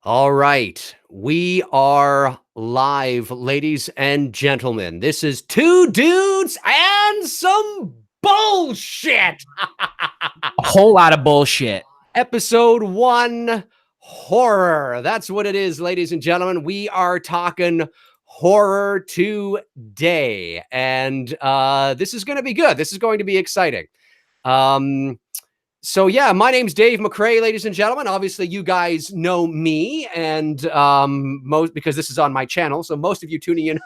All right. We are live, ladies and gentlemen. This is Two Dudes and Some Bullshit. A whole lot of bullshit. Episode 1, horror. That's what it is, ladies and gentlemen. We are talking horror today. And this is going to be good. This is going to be exciting. So yeah, my name's Dave McRae, ladies and gentlemen. Obviously, you guys know me, and most because this is on my channel, so most of you tuning in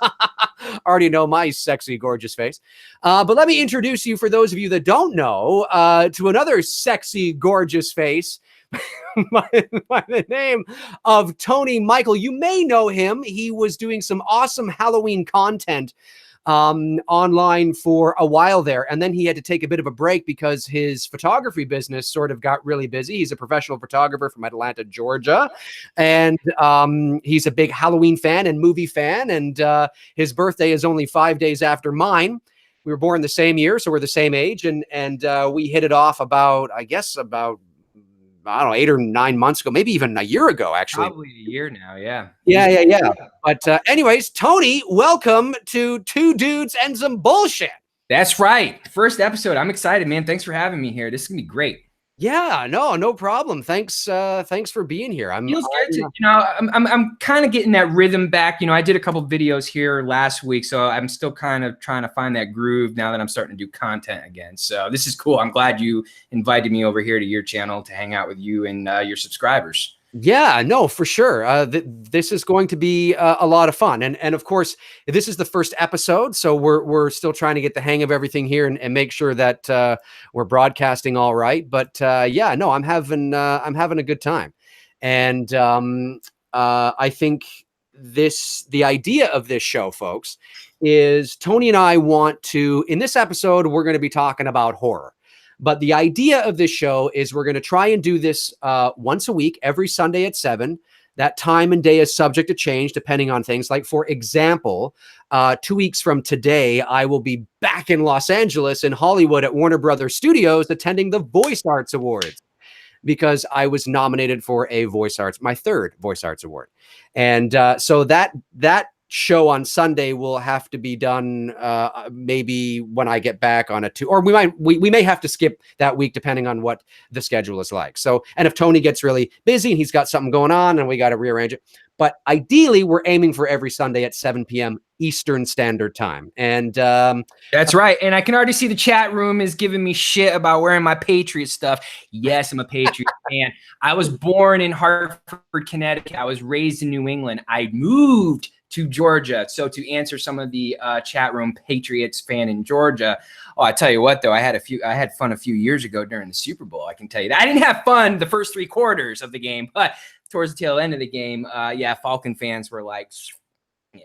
already know my sexy, gorgeous face. But let me introduce you, for those of you that don't know, to another sexy, gorgeous face by the name of Tony Michael. You may know him. He was doing some awesome Halloween content online for a while there, and then he had to take a bit of a break because his photography business sort of got really busy. He's a professional photographer from Atlanta, Georgia, and he's a big Halloween fan and movie fan, and his birthday is only 5 days after mine. We were born the same year, so we're the same age, and we hit it off about, I don't know, 8 or 9 months ago, maybe even a year ago, actually. Probably a year now, yeah. Yeah. But anyways, Tony, welcome to Two Dudes and Some Bullshit. That's right. First episode. I'm excited, man. Thanks for having me here. This is gonna be great. Yeah, no problem. Thanks for being here. Feels good to, I'm kind of getting that rhythm back. I did a couple videos here last week, so I'm still kind of trying to find that groove now that I'm starting to do content again. So this is cool. I'm glad you invited me over here to your channel to hang out with you and your subscribers. Yeah, no, for sure. This is going to be a lot of fun, and of course, this is the first episode, so we're still trying to get the hang of everything here and make sure that we're broadcasting all right. But yeah, no, I'm having a good time, and I think the idea of this show, folks, is Tony and I want to. In this episode, we're going to be talking about horror. But the idea of this show is we're going to try and do this once a week, every Sunday at 7. That time and day is subject to change depending on things. Like, for example, 2 weeks from today, I will be back in Los Angeles in Hollywood at Warner Brothers Studios attending the Voice Arts Awards, because I was nominated for my third Voice Arts Award. And so that show on Sunday will have to be done maybe when I get back on a 2, or we may have to skip that week depending on what the schedule is like. So, and if Tony gets really busy and he's got something going on and we got to rearrange it, but ideally we're aiming for every Sunday at 7 p.m. Eastern Standard Time. And that's right. And I can already see the chat room is giving me shit about wearing my Patriot stuff. Yes, I'm a Patriot fan. I was born in Hartford, Connecticut. I was raised in New England. I moved to Georgia. So to answer some of the chat room Patriots fan in Georgia, I tell you what, though, I had fun a few years ago during the Super Bowl. I can tell you that. I didn't have fun the first 3 quarters of the game, but towards the tail end of the game, Falcon fans were like, yeah.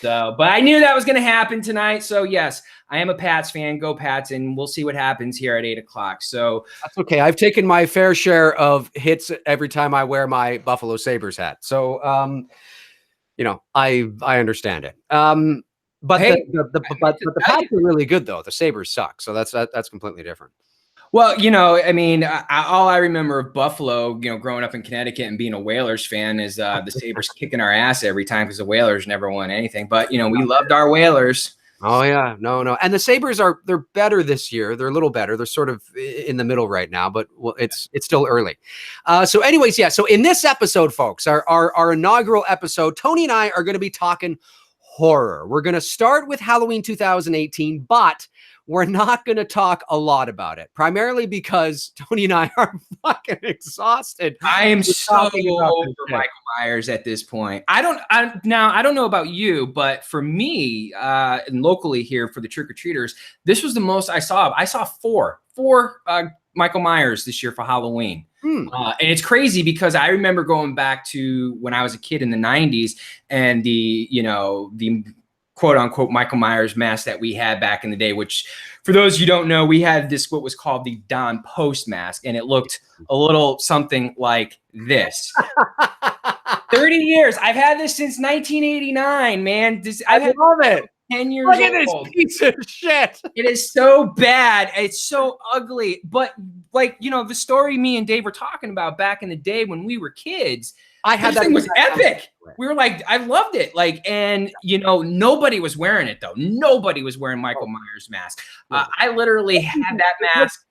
So, but I knew that was going to happen tonight. So yes, I am a Pats fan. Go Pats, and we'll see what happens here at 8 o'clock. So that's okay. I've taken my fair share of hits every time I wear my Buffalo Sabres hat. So, I understand it. But hey, the Pats are really good, though. The Sabres suck. So that's completely different. Well, I mean, all I remember of Buffalo, growing up in Connecticut and being a Whalers fan is the Sabres kicking our ass every time because the Whalers never won anything. But, we loved our Whalers. Oh, yeah. No. And the Sabres they're better this year. They're a little better. They're sort of in the middle right now, but it's still early. So anyways, yeah. So in this episode, folks, our inaugural episode, Tony and I are going to be talking horror. We're going to start with Halloween 2018, but we're not going to talk a lot about it, primarily because Tony and I are fucking exhausted. I am so over Michael Myers at this point. I don't know about you, but for me, and locally here for the trick-or-treaters, this was the most I saw. I saw four Michael Myers this year for Halloween. And it's crazy because I remember going back to when I was a kid in the 90s and the quote unquote Michael Myers mask that we had back in the day, which for those you don't know, we had this, what was called the Don Post mask. And it looked a little something like this. 30 years. I've had this since 1989, man. I love it. 10 years old. Look at this piece of shit. It is so bad. It's so ugly. But like, you know, the story me and Dave were talking about back in the day when we were kids. I had that thing was epic. We were like, I loved it. Like, and you know, nobody was wearing it though. Nobody was wearing Michael Myers mask. I literally had that mask.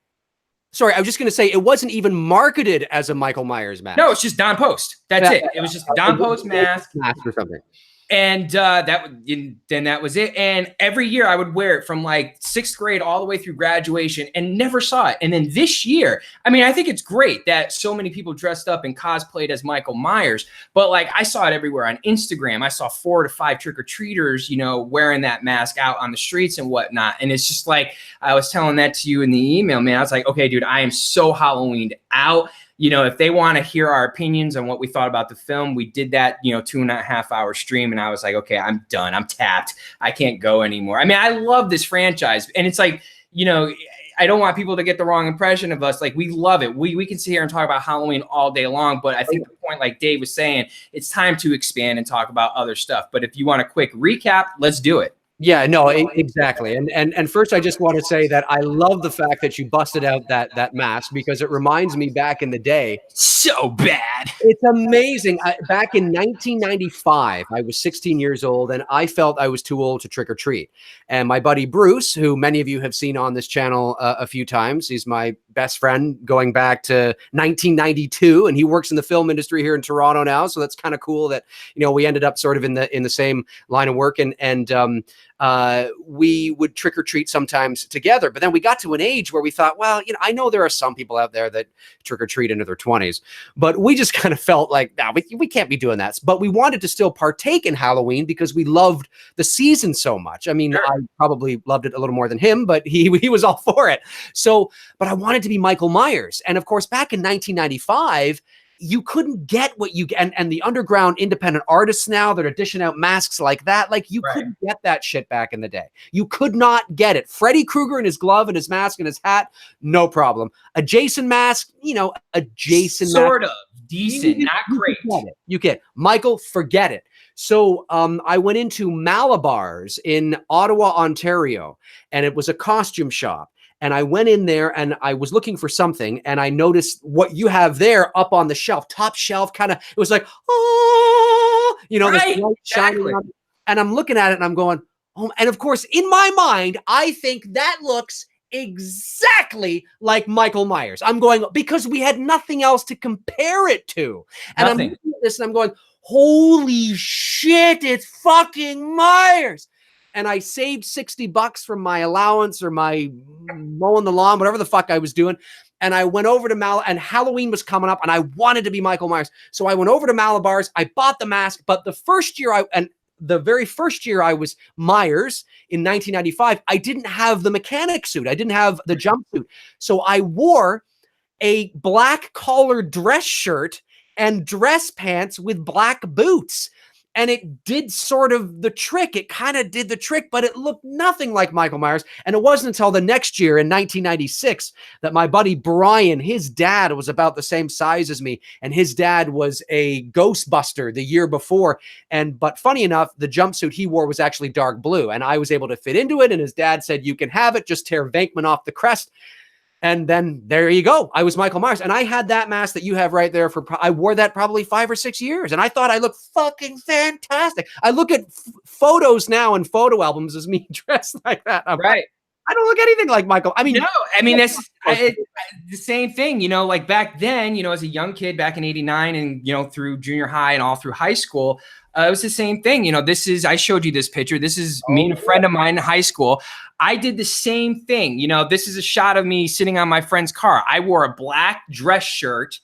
Sorry, I was just going to say it wasn't even marketed as a Michael Myers mask. No, it's just Don Post. That's it. It was just a Don Post mask or something. And then that was it. And every year I would wear it from like 6th grade all the way through graduation and never saw it. And then this year, I mean, I think it's great that so many people dressed up and cosplayed as Michael Myers, but like I saw it everywhere on Instagram. I saw 4 to 5 trick-or-treaters, you know, wearing that mask out on the streets and whatnot. And it's just like, I was telling that to you in the email, man. I was like, okay, dude, I am so Halloweened out. You know, if they want to hear our opinions on what we thought about the film, we did that, you know, 2.5 hour stream. And I was like, okay, I'm done. I'm tapped. I can't go anymore. I mean, I love this franchise. And it's like, you know, I don't want people to get the wrong impression of us. Like, we love it. We can sit here and talk about Halloween all day long. But I think the point, like Dave was saying, it's time to expand and talk about other stuff. But if you want a quick recap, let's do it. Yeah, no, exactly. And first, I just want to say that I love the fact that you busted out that mask because it reminds me back in the day. So bad. It's amazing. Back in 1995, I was 16 years old, and I felt I was too old to trick or treat. And my buddy Bruce, who many of you have seen on this channel a few times, he's my best friend going back to 1992, and he works in the film industry here in Toronto now. So that's kind of cool that, you know, we ended up sort of in the same line of work, and we would trick or treat sometimes together. But then we got to an age where we thought, well, you know, I know there are some people out there that trick or treat into their 20s, but we just kind of felt like, no, we can't be doing that. But we wanted to still partake in Halloween because we loved the season so much. I mean, sure. I probably loved it a little more than him, but he was all for it. So, but I wanted to be Michael Myers. And of course, back in 1995, you couldn't get what you get, and the underground independent artists now that are dishing out masks like that, like you couldn't get that shit back in the day. You could not get it. Freddy Krueger in his glove and his mask and his hat, no problem. A Jason mask, you know, a Jason sort mask, of decent, not great. You get Michael, forget it. So I went into Malabar's in Ottawa, Ontario, and it was a costume shop. And I went in there and I was looking for something, and I noticed what you have there up on the shelf, top shelf, kind of, it was like, oh, you know, this light shining on, and I'm looking at it and I'm going, oh, and of course, in my mind, I think that looks exactly like Michael Myers. I'm going, because we had nothing else to compare it to. And I'm looking at this and I'm going, holy shit, it's fucking Myers. And I saved $60 from my allowance or my mowing the lawn, whatever the fuck I was doing. And I went over to and Halloween was coming up and I wanted to be Michael Myers. So I went over to Malabar's, I bought the mask, but the very first year I was Myers in 1995, I didn't have the mechanic suit. I didn't have the jumpsuit. So I wore a black collared dress shirt and dress pants with black boots. And it did sort of the trick. It kind of did the trick, but it looked nothing like Michael Myers. And it wasn't until the next year in 1996 that my buddy Brian, his dad was about the same size as me. And his dad was a Ghostbuster the year before. But funny enough, the jumpsuit he wore was actually dark blue. And I was able to fit into it. And his dad said, you can have it. Just tear Venkman off the crest. And then there you go. I was Michael Myers. And I had that mask that you have right there I wore that probably 5 or 6 years. And I thought I looked fucking fantastic. I look at photos now and photo albums as me dressed like that. I don't look anything like Michael. I mean, no, I mean, that's the same thing, you know, like back then, you know, as a young kid back in 89 and, you know, through junior high and all through high school, it was the same thing. You know, I showed you this picture. This is me and a friend of mine in high school. I did the same thing. You know, this is a shot of me sitting on my friend's car. I wore a black dress shirt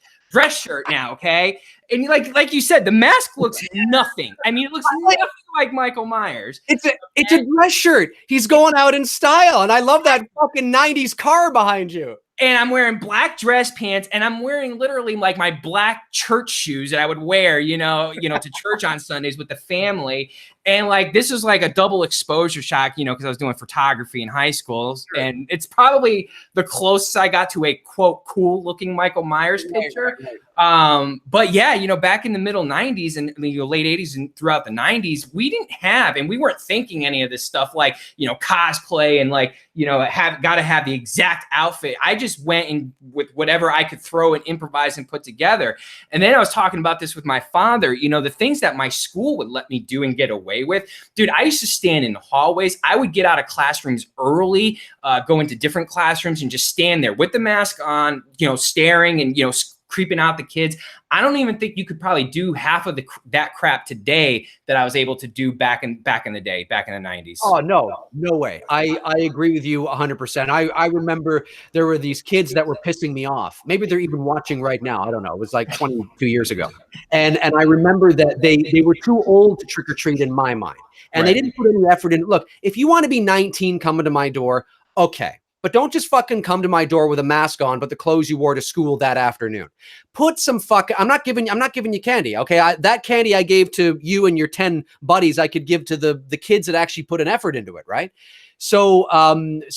now. Okay. And like you said, the mask looks nothing. I mean, it looks nothing like Michael Myers. It's a dress shirt. He's going out in style. And I love that fucking 90s car behind you. And I'm wearing black dress pants, and I'm wearing literally like my black church shoes that I would wear, you know, to church on Sundays with the family. And like, this was like a double exposure shock, you know, because I was doing photography in high school. Sure. And it's probably the closest I got to a quote cool looking Michael Myers picture. But yeah, you know, back in the middle 90s and late 80s and throughout the 90s, we didn't have, and we weren't thinking any of this stuff like, you know, cosplay and like, you know, got to have the exact outfit. I just went in with whatever I could throw and improvise and put together. And then I was talking about this with my father, you know, the things that my school would let me do and get away with. Dude, I used to stand in the hallways. I would get out of classrooms early, go into different classrooms and just stand there with the mask on, you know, staring and, you know, creeping out the kids. I don't even think you could probably do half of that crap today that I was able to do back in the day, back in the 90s. Oh, no way. I agree with you 100%. I remember there were these kids that were pissing me off. Maybe they're even watching right now. I don't know. It was like 22 years ago. And I remember that they were too old to trick or treat in my mind. And they didn't put any effort in. Look, if you want to be 19 coming to my door, okay. But don't just fucking come to my door with a mask on, but the clothes you wore to school that afternoon. Put some fucking, I'm not giving you candy. Okay. That candy I gave to you and your 10 buddies, I could give to the kids that actually put an effort into it. Right. So,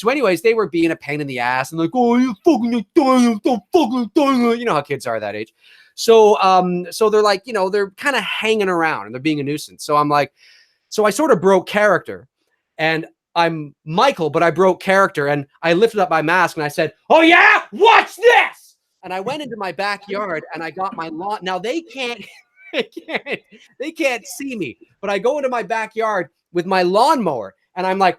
anyways, they were being a pain in the ass and like, oh, you fucking, don't fucking, you know how kids are that age. So they're like, you know, they're kind of hanging around and they're being a nuisance. So I'm like, so I sort of broke character and I'm Michael, but I broke character and I lifted up my mask and I said, oh yeah, watch this. And I went into my backyard and I got my lawn. Now they can't see me, but I go into my backyard with my lawnmower and I'm like,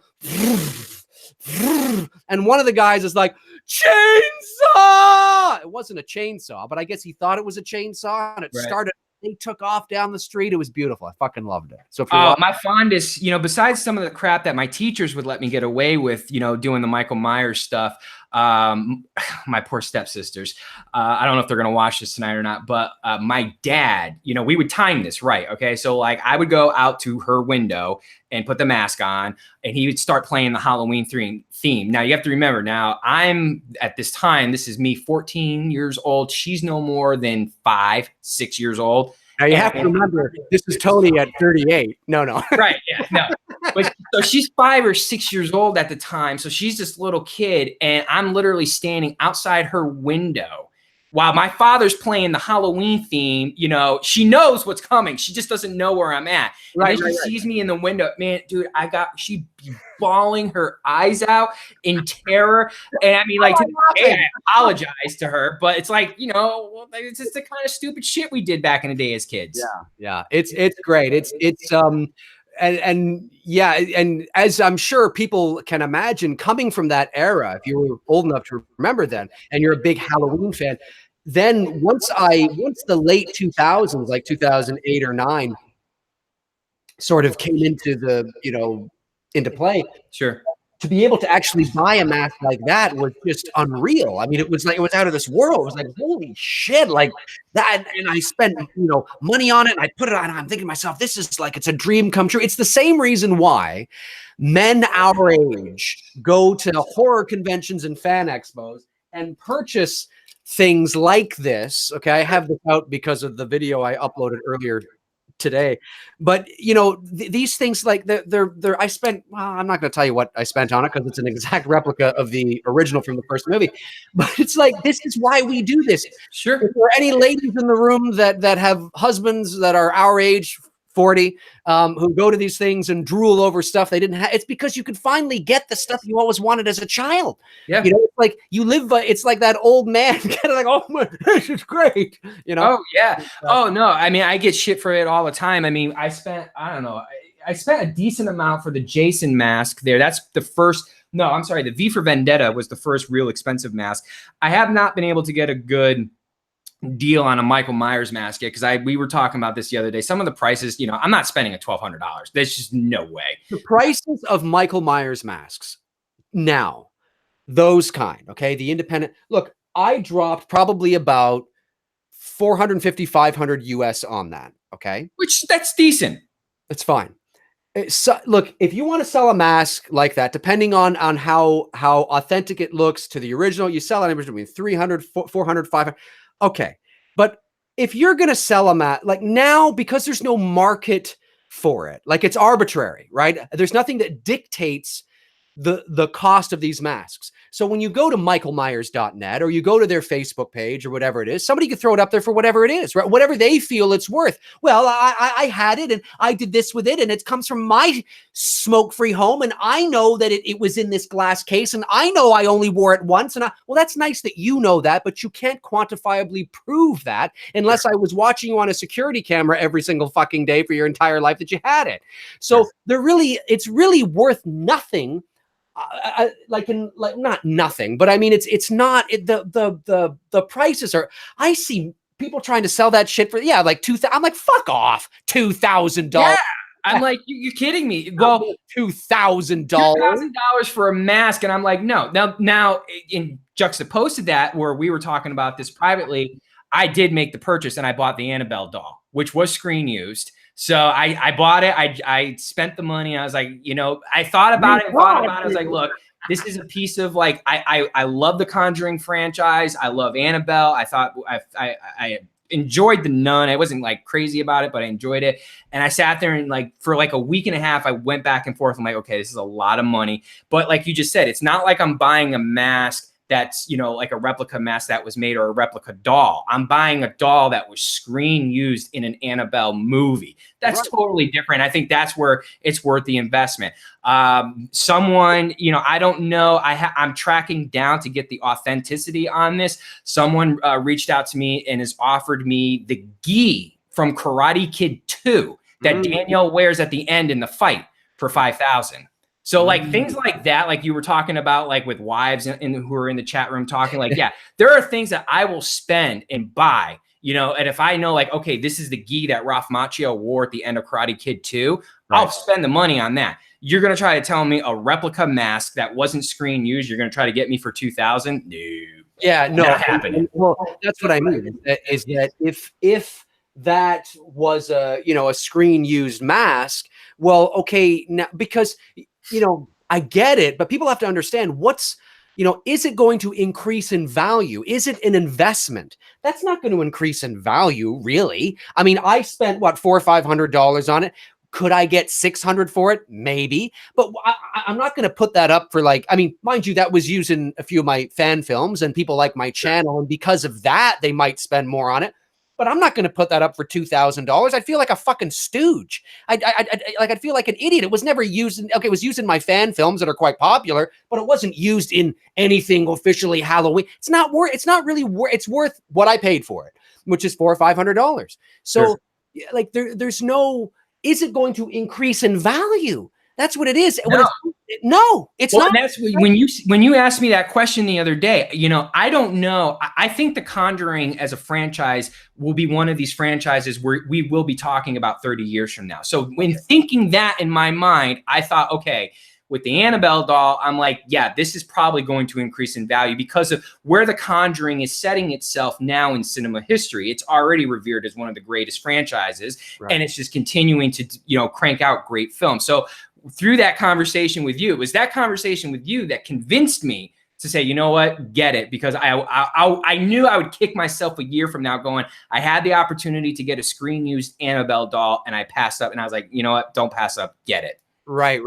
and one of the guys is like, chainsaw. It wasn't a chainsaw, but I guess he thought it was a chainsaw and it started. They took off down the street. It was beautiful. I fucking loved it. So my fondest, you know, besides some of the crap that my teachers would let me get away with, you know, doing the Michael Myers stuff, my poor stepsisters, I don't know if they're going to watch this tonight or not, but my dad, you know, we would time this right. Okay. So like I would go out to her window and put the mask on and he would start playing the Halloween theme. Now you have to remember now I'm at this time, this is me 14 years old. She's no more than 5, 6 years old. Now you have to remember, this is Tony at 38. No. Right. Yeah. No. But so she's 5 or 6 years old at the time. So she's this little kid and I'm literally standing outside her window while my father's playing the Halloween theme. You know, she knows what's coming. She just doesn't know where I'm at. And then she sees me in the window. Man, dude, she'd be bawling her eyes out in terror. And I mean, like, I apologize to her, but it's like, you know, it's just the kind of stupid shit we did back in the day as kids. Yeah. It's great. And yeah, and as I'm sure people can imagine, coming from that era, if you were old enough to remember then, and you're a big Halloween fan, then once the late 2000s, like 2008 or 9, sort of came into play. Sure. To be able to actually buy a mask like that was just unreal. I mean, it was out of this world. It was like, holy shit, like that. And I spent, money on it and I put it on. I'm thinking to myself, this is like, it's a dream come true. It's the same reason why men our age go to horror conventions and fan expos and purchase things like this. Okay. I have this out because of the video I uploaded earlier today, but these things, like I spent, I'm not going to tell you what I spent on it because it's an exact replica of the original from the first movie, but it's like, this is why we do this. Sure. If there are any ladies in the room that have husbands that are our age, 40, who go to these things and drool over stuff they didn't have, it's because you could finally get the stuff you always wanted as a child. Yeah. It's like you live, it's like that old man kind of like, oh my, this is great. Oh yeah. Oh no. I mean, I get shit for it all the time. I mean, I spent a decent amount for the Jason mask there. That's the first, no, I'm sorry. The V for Vendetta was the first real expensive mask. I have not been able to get a good deal on a Michael Myers mask yet, because we were talking about this the other day. Some of the prices, I'm not spending a $1,200. There's just no way. The prices of Michael Myers masks now, those kind, okay, the independent, look, I dropped probably about 450, 500 US on that, okay? Which, that's decent. That's fine. So, look, if you want to sell a mask like that, depending on how authentic it looks to the original, you sell it between 300, 400, 500. Okay. But if you're going to sell a mask, like now, because there's no market for it, like it's arbitrary, right? There's nothing that dictates the cost of these masks. So when you go to michaelmyers.net or you go to their Facebook page or whatever it is, somebody could throw it up there for whatever it is, right? Whatever they feel it's worth. Well, I had it and I did this with it, and it comes from my smoke-free home, and I know that it was in this glass case, and I know I only wore it once. And well, that's nice that you know that, but you can't quantifiably prove that unless I was watching you on a security camera every single fucking day for your entire life that you had it. So it's really worth nothing. Like not nothing, but I mean, it's not the prices are. I see people trying to sell that shit for like $2,000. I'm like, fuck off, $2,000. Yeah, I'm like, you're kidding me. Well, $2,000 for a mask, and I'm like, no. Now, in juxtaposed to that, where we were talking about this privately, I did make the purchase, and I bought the Annabelle doll, which was screen used. So I bought it. I spent the money. I was like, I thought about it. I was like, look, this is a piece of like, I love the Conjuring franchise. I love Annabelle. I thought I enjoyed The Nun. I wasn't like crazy about it, but I enjoyed it. And I sat there and like for like a week and a half, I went back and forth. I'm like, okay, this is a lot of money. But like you just said, it's not like I'm buying a mask that's, like a replica mask that was made, or a replica doll. I'm buying a doll that was screen used in an Annabelle movie. That's totally different. I think that's where it's worth the investment. Someone, I don't know. I'm tracking down to get the authenticity on this. Someone reached out to me and has offered me the gi from Karate Kid 2 that Danielle wears at the end in the fight for $5,000. So like things like that, like you were talking about, like with wives who are in the chat room talking, like, yeah, there are things that I will spend and buy, and if I know like, okay, this is the gi that Ralph Macchio wore at the end of Karate Kid 2, I'll spend the money on that. You're going to try to tell me a replica mask that wasn't screen used, you're going to try to get me for $2,000? No. Yeah, no. Not happening. Well, that's what I mean is that if that was a screen used mask, well, okay, now because I get it, but people have to understand is it going to increase in value? Is it an investment? That's not going to increase in value, really. I mean, I spent $400 or $500 on it. Could I get $600 for it? Maybe, but I'm not going to put that up for mind you, that was used in a few of my fan films, and people like my channel, and because of that, they might spend more on it. But I'm not going to put that up for $2,000. I'd feel like a fucking stooge. I'd feel like an idiot. It was never used. It was used in my fan films that are quite popular, but it wasn't used in anything officially Halloween. It's not really worth. It's worth what I paid for it, which is $400 or $500. So, there's no. Is it going to increase in value? That's what it is. No, it's not. That's when you asked me that question the other day, I don't know. I think The Conjuring as a franchise will be one of these franchises where we will be talking about 30 years from now. So when thinking that in my mind, I thought, okay, with the Annabelle doll, I'm like, yeah, this is probably going to increase in value because of where The Conjuring is setting itself now in cinema history. It's already revered as one of the greatest franchises, and it's just continuing to, crank out great films. So through that conversation with you, it was that conversation with you that convinced me to say, you know what, get it. Because I knew I would kick myself a year from now going, I had the opportunity to get a screen used Annabelle doll and I passed up. And I was like, you know what, don't pass up, get it. Right.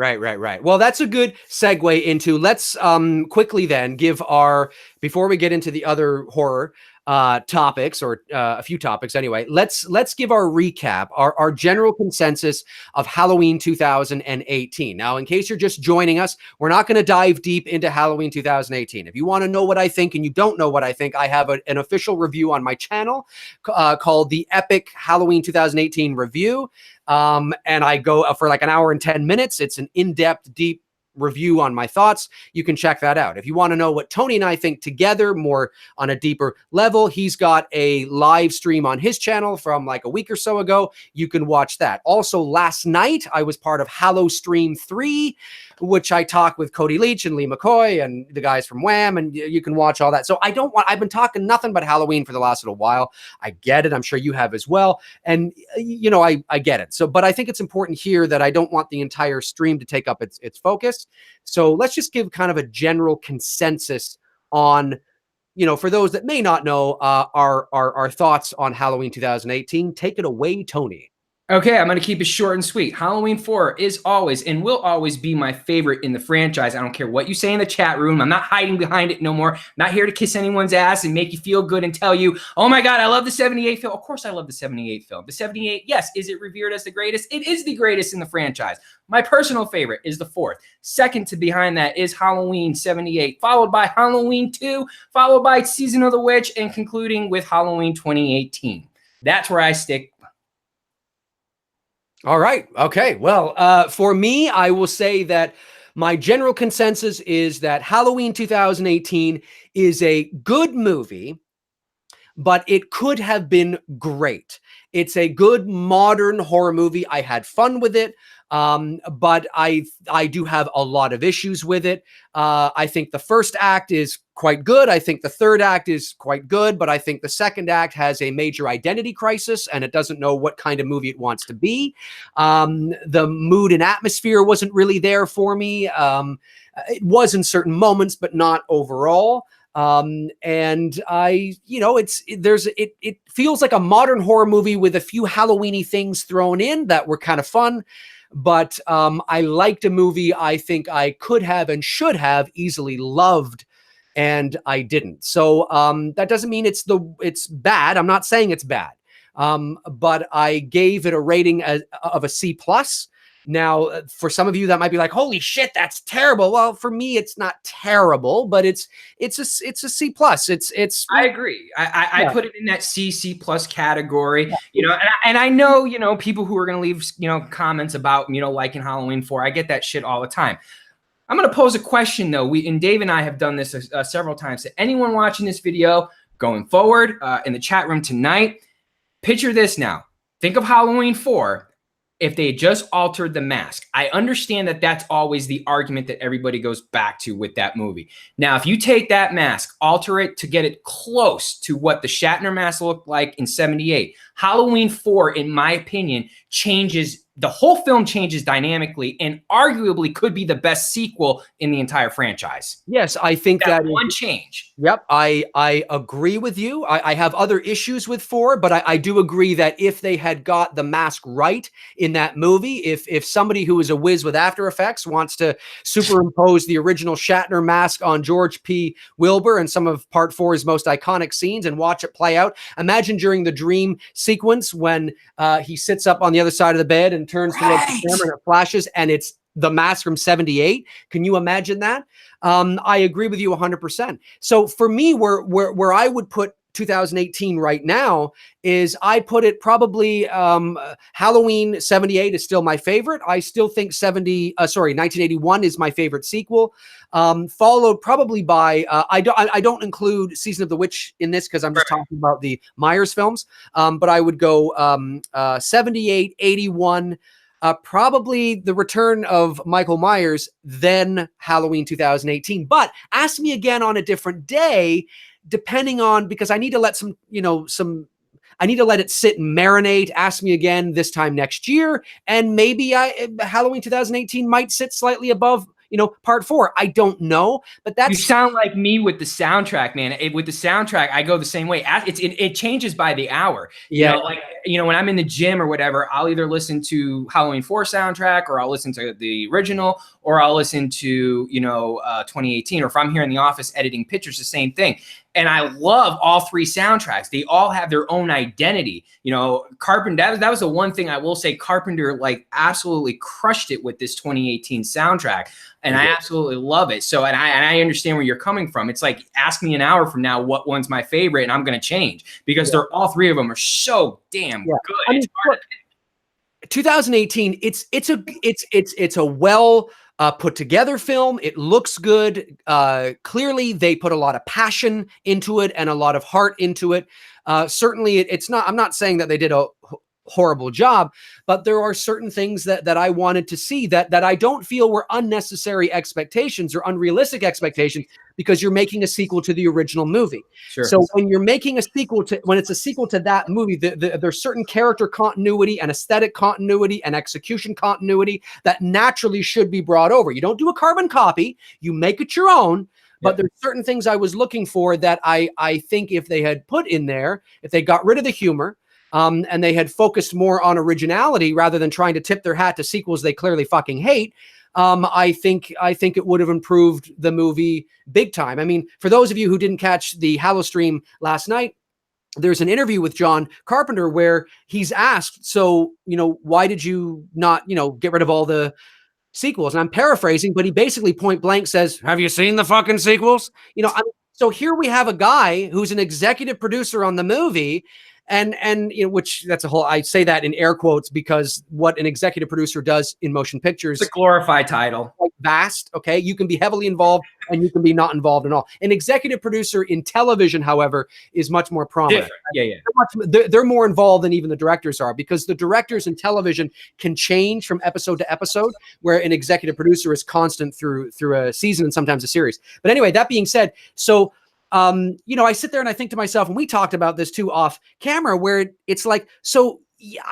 Well, that's a good segue into, let's quickly then give before we get into the other horror topics, or a few topics anyway, let's give our recap, our general consensus of Halloween 2018. Now, in case you're just joining us, we're not going to dive deep into Halloween 2018. If you want to know what I think and you don't know what I think, I have an official review on my channel called the Epic Halloween 2018 Review. And I go for like an hour and 10 minutes. It's an in-depth, deep review on my thoughts. You can check that out. If you want to know what Tony and I think together more on a deeper level, he's got a live stream on his channel from like a week or so ago. You can watch that. Also, last night, I was part of Hallow Stream 3, which I talked with Cody Leach and Lee McCoy and the guys from Wham, and you can watch all that. So I've been talking nothing but Halloween for the last little while. I get it. I'm sure you have as well. And, I get it. So, but I think it's important here that I don't want the entire stream to take up its focus. So let's just give kind of a general consensus on, for those that may not know, our thoughts on Halloween 2018. Take it away, Tony. Okay, I'm going to keep it short and sweet. Halloween 4 is always and will always be my favorite in the franchise. I don't care what you say in the chat room. I'm not hiding behind it no more. I'm not here to kiss anyone's ass and make you feel good and tell you, oh my God, I love the 78 film. Of course I love the 78 film. The 78, yes, is it revered as the greatest? It is the greatest in the franchise. My personal favorite is the 4th. Second to behind that is Halloween 78, followed by Halloween 2, followed by Season of the Witch, and concluding with Halloween 2018. That's where I stick. All right. Okay. Well, for me, I will say that my general consensus is that Halloween 2018 is a good movie, but it could have been great. It's a good modern horror movie. I had fun with it. But I do have a lot of issues with it. I think the first act is quite good. I think the third act is quite good, but I think the second act has a major identity crisis and it doesn't know what kind of movie it wants to be. The mood and atmosphere wasn't really there for me. It was in certain moments, but not overall. And I, it feels like a modern horror movie with a few Halloweeny things thrown in that were kind of fun. But I liked a movie I think I could have and should have easily loved, and I didn't. So that doesn't mean it's bad. I'm not saying it's bad. But I gave it a rating of a C+. Now, for some of you that might be like, holy shit, that's terrible. Well, for me, it's not terrible, but it's a C+. I agree. I put it in that C+ category, and I know, people who are going to leave, comments about, liking Halloween 4. I get that shit all the time. I'm going to pose a question though. And Dave and I have done this several times to anyone watching this video going forward in the chat room tonight. Picture this now. Think of Halloween 4. If they just altered the mask. I understand that that's always the argument that everybody goes back to with that movie. Now, if you take that mask, alter it to get it close to what the Shatner mask looked like in 78, Halloween 4, in my opinion, the whole film changes dynamically and arguably could be the best sequel in the entire franchise. Yes, I think that one change. Yep, I agree with you. I have other issues with 4, but I do agree that if they had got the mask right in that movie, if somebody who is a whiz with After Effects wants to superimpose the original Shatner mask on George P. Wilbur and some of Part 4's most iconic scenes and watch it play out, imagine during the dream sequence when he sits up on the other side of the bed and turns towards the camera and it flashes and it's the mask from 78. Can you imagine that? I agree with you 100%. So for me, where I would put 2018 right now is I put it probably Halloween 78 is still my favorite. I still think 1981 is my favorite sequel. Followed probably by I don't include Season of the Witch in this because I'm just talking about the Myers films. But I would go 78, 81. Probably the return of Michael Myers, then Halloween 2018. But ask me again on a different day, depending on, because I need to let I need to let it sit and marinate. Ask me again this time next year. And maybe Halloween 2018 might sit slightly above, Part 4. I don't know, but that's... You sound like me with the soundtrack, man. With the soundtrack, I go the same way. It changes by the hour. Yeah. When I'm in the gym or whatever, I'll either listen to Halloween 4 soundtrack or I'll listen to the original or I'll listen to, 2018. Or if I'm here in the office editing pictures, the same thing. And I love all three soundtracks. They all have their own identity. Carpenter, that was the one thing I will say Carpenter absolutely crushed it with this 2018 soundtrack. And I absolutely love it. So, and I understand where you're coming from. It's like, ask me an hour from now what one's my favorite and I'm going to change because they're all three of them are so damn good. I mean, 2018, it's a well put together film. It looks good. Clearly, they put a lot of passion into it and a lot of heart into it. Certainly, it's not. I'm not saying that they did a horrible job, but there are certain things that I wanted to see that I don't feel were unnecessary expectations or unrealistic expectations because you're making a sequel to the original movie. Sure. So when you're making a sequel when it's a sequel to that movie, there's certain character continuity and aesthetic continuity and execution continuity that naturally should be brought over. You don't do a carbon copy, you make it your own. But there's certain things I was looking for that I think if they had put in there, if they got rid of the humor, and they had focused more on originality rather than trying to tip their hat to sequels they clearly fucking hate, I think it would have improved the movie big time. I mean, for those of you who didn't catch the Hallow stream last night, there's an interview with John Carpenter where he's asked, so, why did you not, get rid of all the sequels? And I'm paraphrasing, but he basically point blank says, have you seen the fucking sequels? So here we have a guy who's an executive producer on the movie, and which that's a whole, I say that in air quotes because what an executive producer does in motion pictures, it's a glorified title, like vast. Okay, you can be heavily involved and you can be not involved at all. An executive producer in television, however, is much more prominent. Yeah. They're more involved than even the directors are, because the directors in television can change from episode to episode, where an executive producer is constant through a season and sometimes a series. But anyway, that being said, so I sit there and I think to myself, and we talked about this too off camera, where it's like, so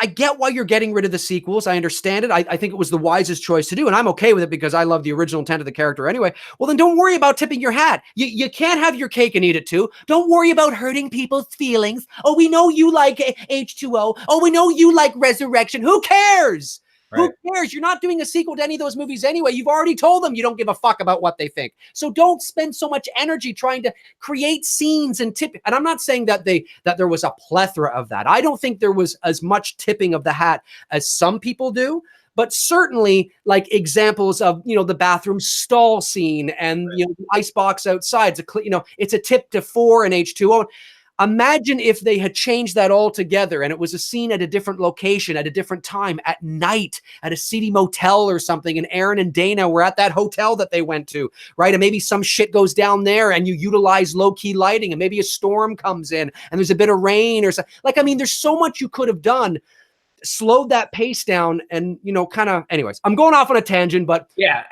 I get why you're getting rid of the sequels. I understand it. I think it was the wisest choice to do, and I'm okay with it because I love the original intent of the character anyway. Well, then don't worry about tipping your hat. You can't have your cake and eat it too. Don't worry about hurting people's feelings. Oh, we know you like H2O. Oh, we know you like Resurrection. Who cares? Right. Who cares? You're not doing a sequel to any of those movies anyway. You've already told them you don't give a fuck about what they think. So don't spend so much energy trying to create scenes and tip. And I'm not saying that there was a plethora of that. I don't think there was as much tipping of the hat as some people do. But certainly, like examples of the bathroom stall scene and the icebox outside. It's a tip to 4 and H2O. Imagine if they had changed that all together and it was a scene at a different location at a different time at night at a seedy motel or something, and Aaron and Dana were at that hotel that they went to, right? And maybe some shit goes down there and you utilize low-key lighting, and maybe a storm comes in and there's a bit of rain or something. There's so much you could have done, slowed that pace down, and anyways, I'm going off on a tangent, but yeah,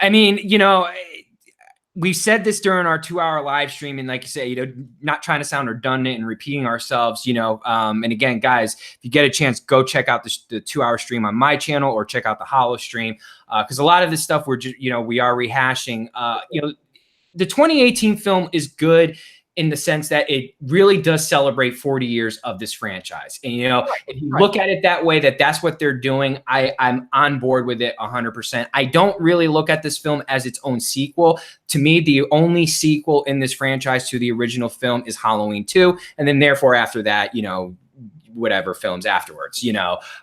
we said this during our 2-hour live stream, and like you say, not trying to sound redundant and repeating ourselves, and again, guys, if you get a chance, go check out the 2-hour stream on my channel or check out the Hollow stream, because a lot of this stuff we are rehashing. The 2018 film is good in the sense that it really does celebrate 40 years of this franchise. And, if you look at it that way, that's what they're doing, I'm on board with it 100%. I don't really look at this film as its own sequel. To me, the only sequel in this franchise to the original film is Halloween 2. And then therefore after that, whatever films afterwards,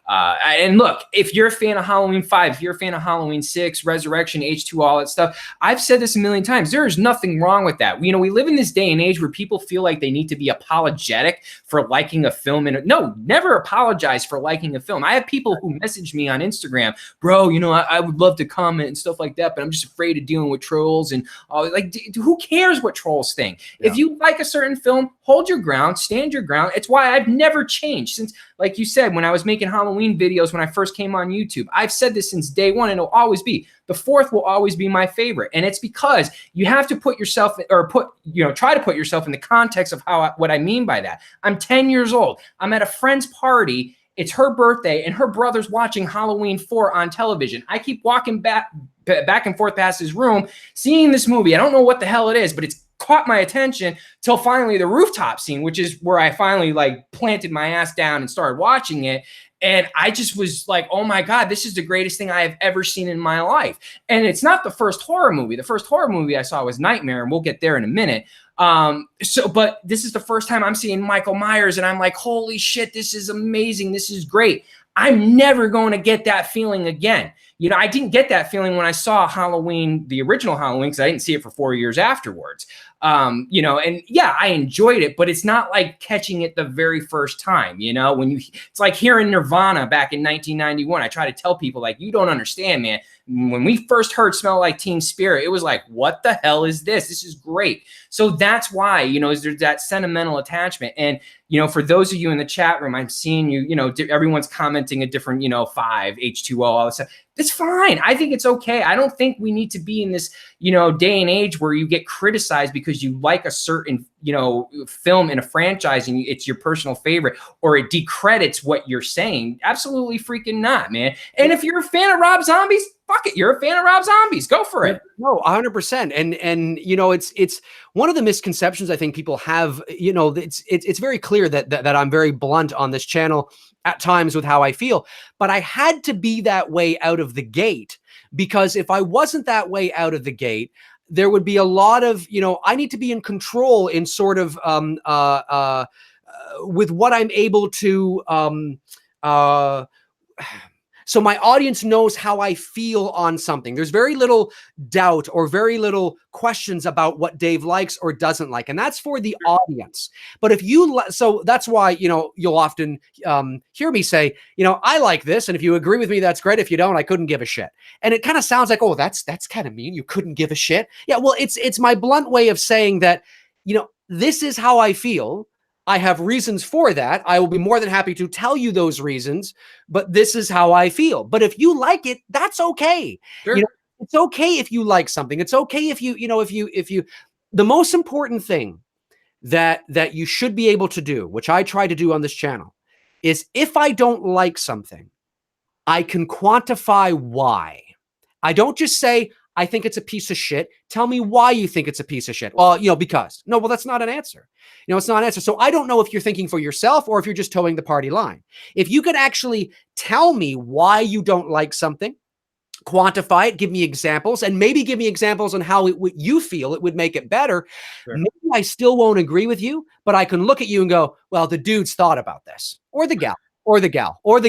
and look, if you're a fan of Halloween 5, if you're a fan of Halloween 6, Resurrection, H2, all that stuff, I've said this a million times, there is nothing wrong with that. We live in this day and age where people feel like they need to be apologetic for liking a film. And no, never apologize for liking a film. I have people who message me on Instagram, bro, I would love to comment and stuff like that, but I'm just afraid of dealing with trolls and all. Who cares what trolls think? Yeah. If you like a certain film, hold your ground, stand your ground. It's why I've never changed. Since, like you said, when I was making Halloween videos, when I first came on YouTube, I've said this since day one, and it'll always be. The 4th will always be my favorite. And it's because you have to put yourself, or try to put yourself in the context of what I mean by that. I'm 10 years old. I'm at a friend's party. It's her birthday, and her brother's watching Halloween 4 on television. I keep walking back and forth past his room, seeing this movie. I don't know what the hell it is, but it's caught my attention till finally the rooftop scene, which is where I finally planted my ass down and started watching it. And I just was like, oh my God, this is the greatest thing I have ever seen in my life. And it's not the first horror movie. The first horror movie I saw was Nightmare, and we'll get there in a minute. But this is the first time I'm seeing Michael Myers, and I'm like, holy shit, this is amazing. This is great. I'm never going to get that feeling again. I didn't get that feeling when I saw Halloween, the original Halloween, because I didn't see it for 4 years afterwards. And yeah, I enjoyed it, but it's not like catching it the very first time. It's like hearing Nirvana back in 1991. I try to tell people, you don't understand, man. When we first heard Smell Like Teen Spirit, it was like, what the hell is this? This is great. So that's why, there's that sentimental attachment. And, for those of you in the chat room, I'm seeing you, everyone's commenting a different, 5, H2O, all this stuff. It's fine. I think it's okay. I don't think we need to be in this, day and age where you get criticized because you like a certain, film in a franchise and it's your personal favorite, or it decredits what you're saying. Absolutely freaking not, man. And if you're a fan of Rob Zombie's, fuck it. You're a fan of Rob Zombies. Go for it. No, 100%. And you know, it's one of the misconceptions I think people have. You know, it's very clear that I'm very blunt on this channel at times with how I feel, but I had to be that way out of the gate, because if I wasn't that way out of the gate, there would be a lot of, you know, I need to be in control in sort of with what I'm able to so my audience knows how I feel on something. There's very little doubt or very little questions about what Dave likes or doesn't like. And that's for the audience. But if you, so that's why, you know, you'll often hear me say, you know, I like this. And if you agree with me, that's great. If you don't, I couldn't give a shit. And it kind of sounds like, oh, that's kind of mean. You couldn't give a shit. Yeah, well, it's my blunt way of saying that, you know, this is how I feel. I have reasons for that. I will be more than happy to tell you those reasons, but this is how I feel. But if you like it, that's okay. Sure. You know, it's okay if you like something. It's okay if you, the most important thing that you should be able to do, which I try to do on this channel, is if I don't like something, I can quantify why. I don't just say, I think it's a piece of shit. Tell me why you think it's a piece of shit. Well, you know, because. No, well, that's not an answer. You know, it's not an answer. So I don't know if you're thinking for yourself or if you're just towing the party line. If you could actually tell me why you don't like something, quantify it, give me examples, and maybe give me examples on how you feel it would make it better. Sure. Maybe I still won't agree with you, but I can look at you and go, well, the dude's thought about this, or the gal. Or the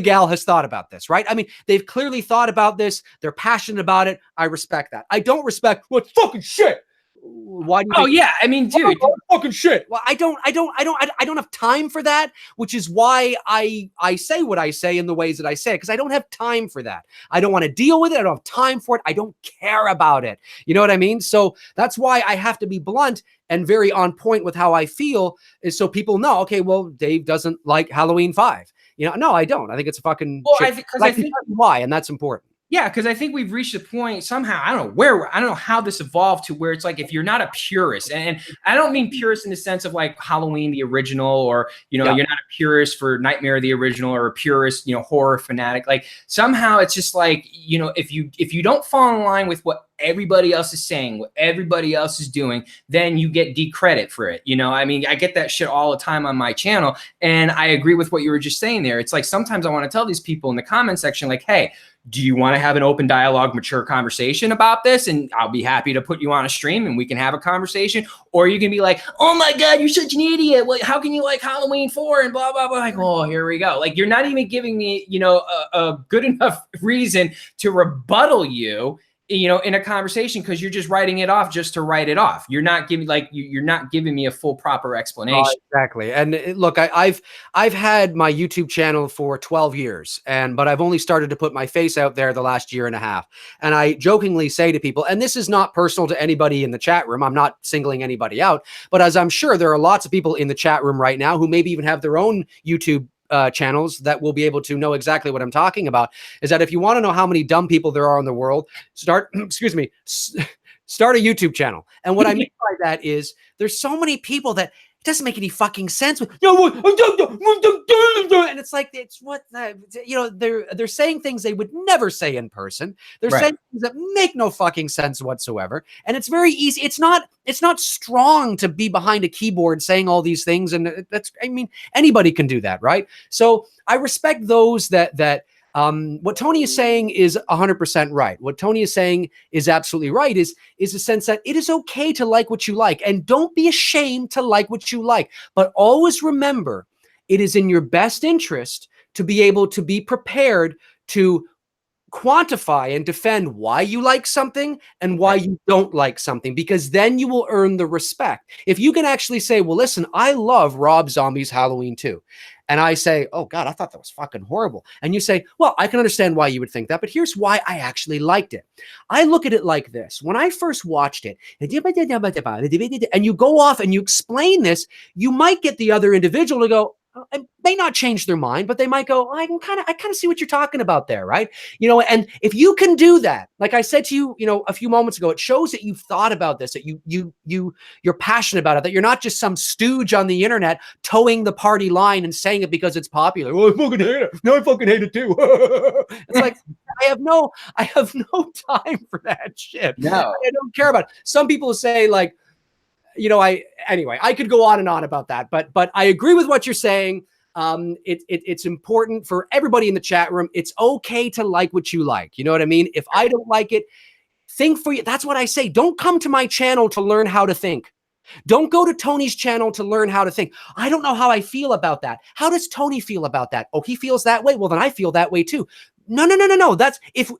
gal has thought about this, right? I mean, they've clearly thought about this. They're passionate about it. I respect that. I don't respect what's fucking shit. Why do you? Oh yeah, I mean, dude, fucking shit. Well, I don't have time for that, which is why I say what I say in the ways that I say, because I don't have time for that. I don't want to deal with it. I don't have time for it. I don't care about it. You know what I mean? So that's why I have to be blunt and very on point with how I feel, is so people know, okay, well, Dave doesn't like Halloween 5. You know, no, I don't. I think it's a fucking. Well, I think why, and that's important. Yeah, because I think we've reached a point somehow. I don't know how this evolved to where it's like, if you're not a purist, and I don't mean purist in the sense of like Halloween the original, or you know, you're not a purist for Nightmare the original, or a purist, you know, horror fanatic. Like somehow it's just like, you know, if you don't fall in line with what everybody else is saying, what everybody else is doing, then you get decredit for it. You know, I mean, I get that shit all the time on my channel, and I agree with what you were just saying there. It's like sometimes I want to tell these people in the comment section, like, hey, do you want to have an open dialogue, mature conversation about this? And I'll be happy to put you on a stream and we can have a conversation. Or you can be like, oh my God, you're such an idiot. Well, how can you like Halloween 4 and blah, blah, blah. Like, oh, here we go. Like, you're not even giving me, you know, a good enough reason to rebuttal you, you know, in a conversation, because you're just writing it off just to write it off. You're not giving you're not giving me a full proper explanation. Exactly. And look, I've had my YouTube channel for 12 years, but I've only started to put my face out there the last year and a half. And I jokingly say to people, and this is not personal to anybody in the chat room, I'm not singling anybody out, but as I'm sure there are lots of people in the chat room right now who maybe even have their own YouTube channels that will be able to know exactly what I'm talking about, is that if you want to know how many dumb people there are in the world, start a YouTube channel. And what I mean by that is there's so many people that it doesn't make any fucking sense. And it's like, it's what, you know, they're saying things they would never say in person. They're saying things that make no fucking sense whatsoever. And it's very easy. It's not strong to be behind a keyboard saying all these things. And that's, I mean, anybody can do that, right? So I respect those that what Tony is saying is 100% right. What Tony is saying is absolutely right, is a sense that it is okay to like what you like, and don't be ashamed to like what you like. But always remember, it is in your best interest to be able to be prepared to quantify and defend why you like something and why you don't like something, because then you will earn the respect. If you can actually say, well, listen, I love Rob Zombie's Halloween 2. And I say, oh God, I thought that was fucking horrible. And you say, well, I can understand why you would think that, but here's why I actually liked it. I look at it like this. When I first watched it, and you go off and you explain this, you might get the other individual to go, it may not change their mind, but they might go, I kind of see what you're talking about there, right? And if you can do that, like I said to you, a few moments ago, it shows that you've thought about this, that you're passionate about it, that you're not just some stooge on the internet towing the party line and saying it because it's popular. Oh, I fucking hate it. No, I fucking hate it too. It's like I have no time for that shit. No, I don't care about it. Some people say like, I could go on and on about that, but I agree with what you're saying. It's important for everybody in the chat room. It's okay to like what you like. You know what I mean? If I don't like it, think for you. That's what I say. Don't come to my channel to learn how to think. Don't go to Tony's channel to learn how to think. I don't know how I feel about that. How does Tony feel about that? Oh, he feels that way. Well, then I feel that way too. No. That's if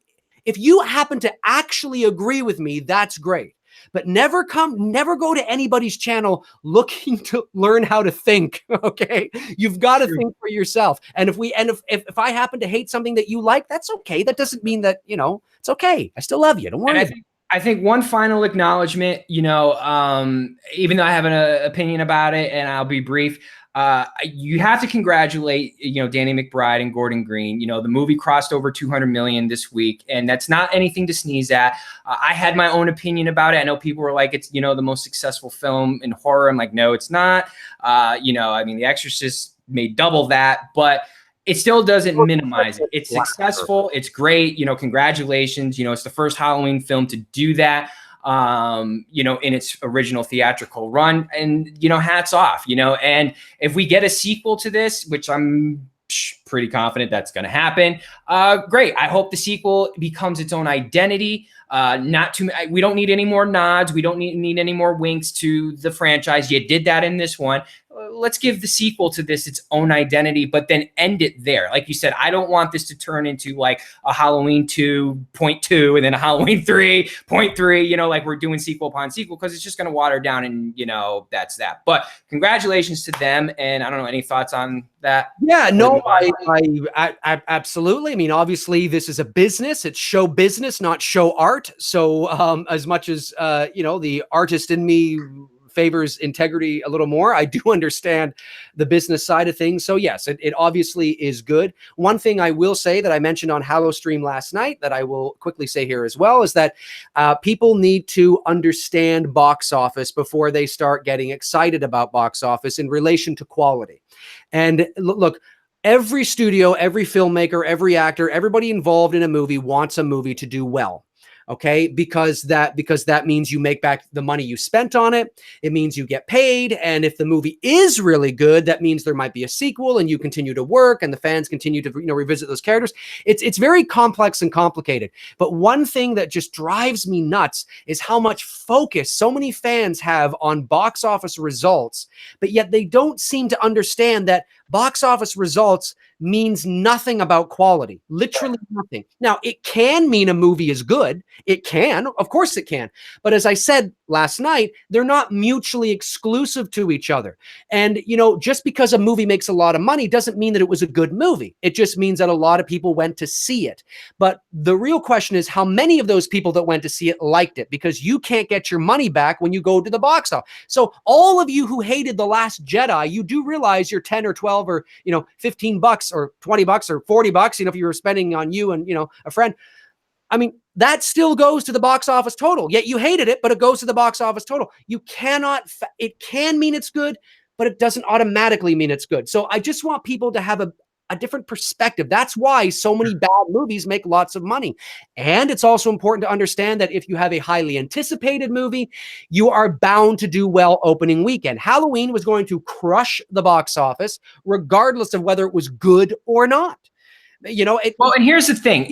you happen to actually agree with me, that's great. But never go to anybody's channel looking to learn how to think. Okay. You've got to think for yourself. And if I happen to hate something that you like, that's okay. That doesn't mean that, it's okay. I still love you. Don't worry. I think one final acknowledgement, even though I have an opinion about it, and I'll be brief, you have to congratulate, Danny McBride and Gordon Green. The movie crossed over 200 million this week, and that's not anything to sneeze at. I had my own opinion about it. I know people were like, it's, the most successful film in horror. I'm like, no, it's not. The Exorcist made double that, but it still doesn't minimize it. It's successful. It's great. Congratulations. It's the first Halloween film to do that. In its original theatrical run, and, hats off, and if we get a sequel to this, which I'm pretty confident that's going to happen, great. I hope the sequel becomes its own identity. We don't need any more nods. We don't need any more winks to the franchise. You did that in this one. Let's give the sequel to this its own identity, but then end it there. Like you said, I don't want this to turn into like a Halloween 2.2 and then a Halloween 3.3, like we're doing sequel upon sequel, because it's just going to water down, and, that's that. But congratulations to them. And I don't know, any thoughts on that? Yeah, no, I absolutely. I mean, obviously this is a business. It's show business, not show art. So as much as, the artist in me favors integrity a little more, I do understand the business side of things. So yes, it obviously is good. One thing I will say that I mentioned on HalloStream last night that I will quickly say here as well is that people need to understand box office before they start getting excited about box office in relation to quality. And look, every studio, every filmmaker, every actor, everybody involved in a movie wants a movie to do well. Okay, because that means you make back the money you spent on it. It means you get paid. And if the movie is really good, that means there might be a sequel and you continue to work and the fans continue to, revisit those characters. It's very complex and complicated. But one thing that just drives me nuts is how much focus so many fans have on box office results, but yet they don't seem to understand that box office results means nothing about quality, literally nothing. Now, it can mean a movie is good. It can, of course it can. But as I said last night, they're not mutually exclusive to each other. And, just because a movie makes a lot of money doesn't mean that it was a good movie. It just means that a lot of people went to see it. But the real question is how many of those people that went to see it liked it, because you can't get your money back when you go to the box office. So all of you who hated The Last Jedi, you do realize you're 10 or 12 or, $15 or $20 or $40, if you were spending on you and, a friend. I mean, that still goes to the box office total. Yet you hated it, but it goes to the box office total. You cannot, it can mean it's good, but it doesn't automatically mean it's good. So I just want people to have a different perspective. That's why so many bad movies make lots of money. And it's also important to understand that if you have a highly anticipated movie, you are bound to do well opening weekend. Halloween was going to crush the box office, regardless of whether it was good or not. And here's the thing.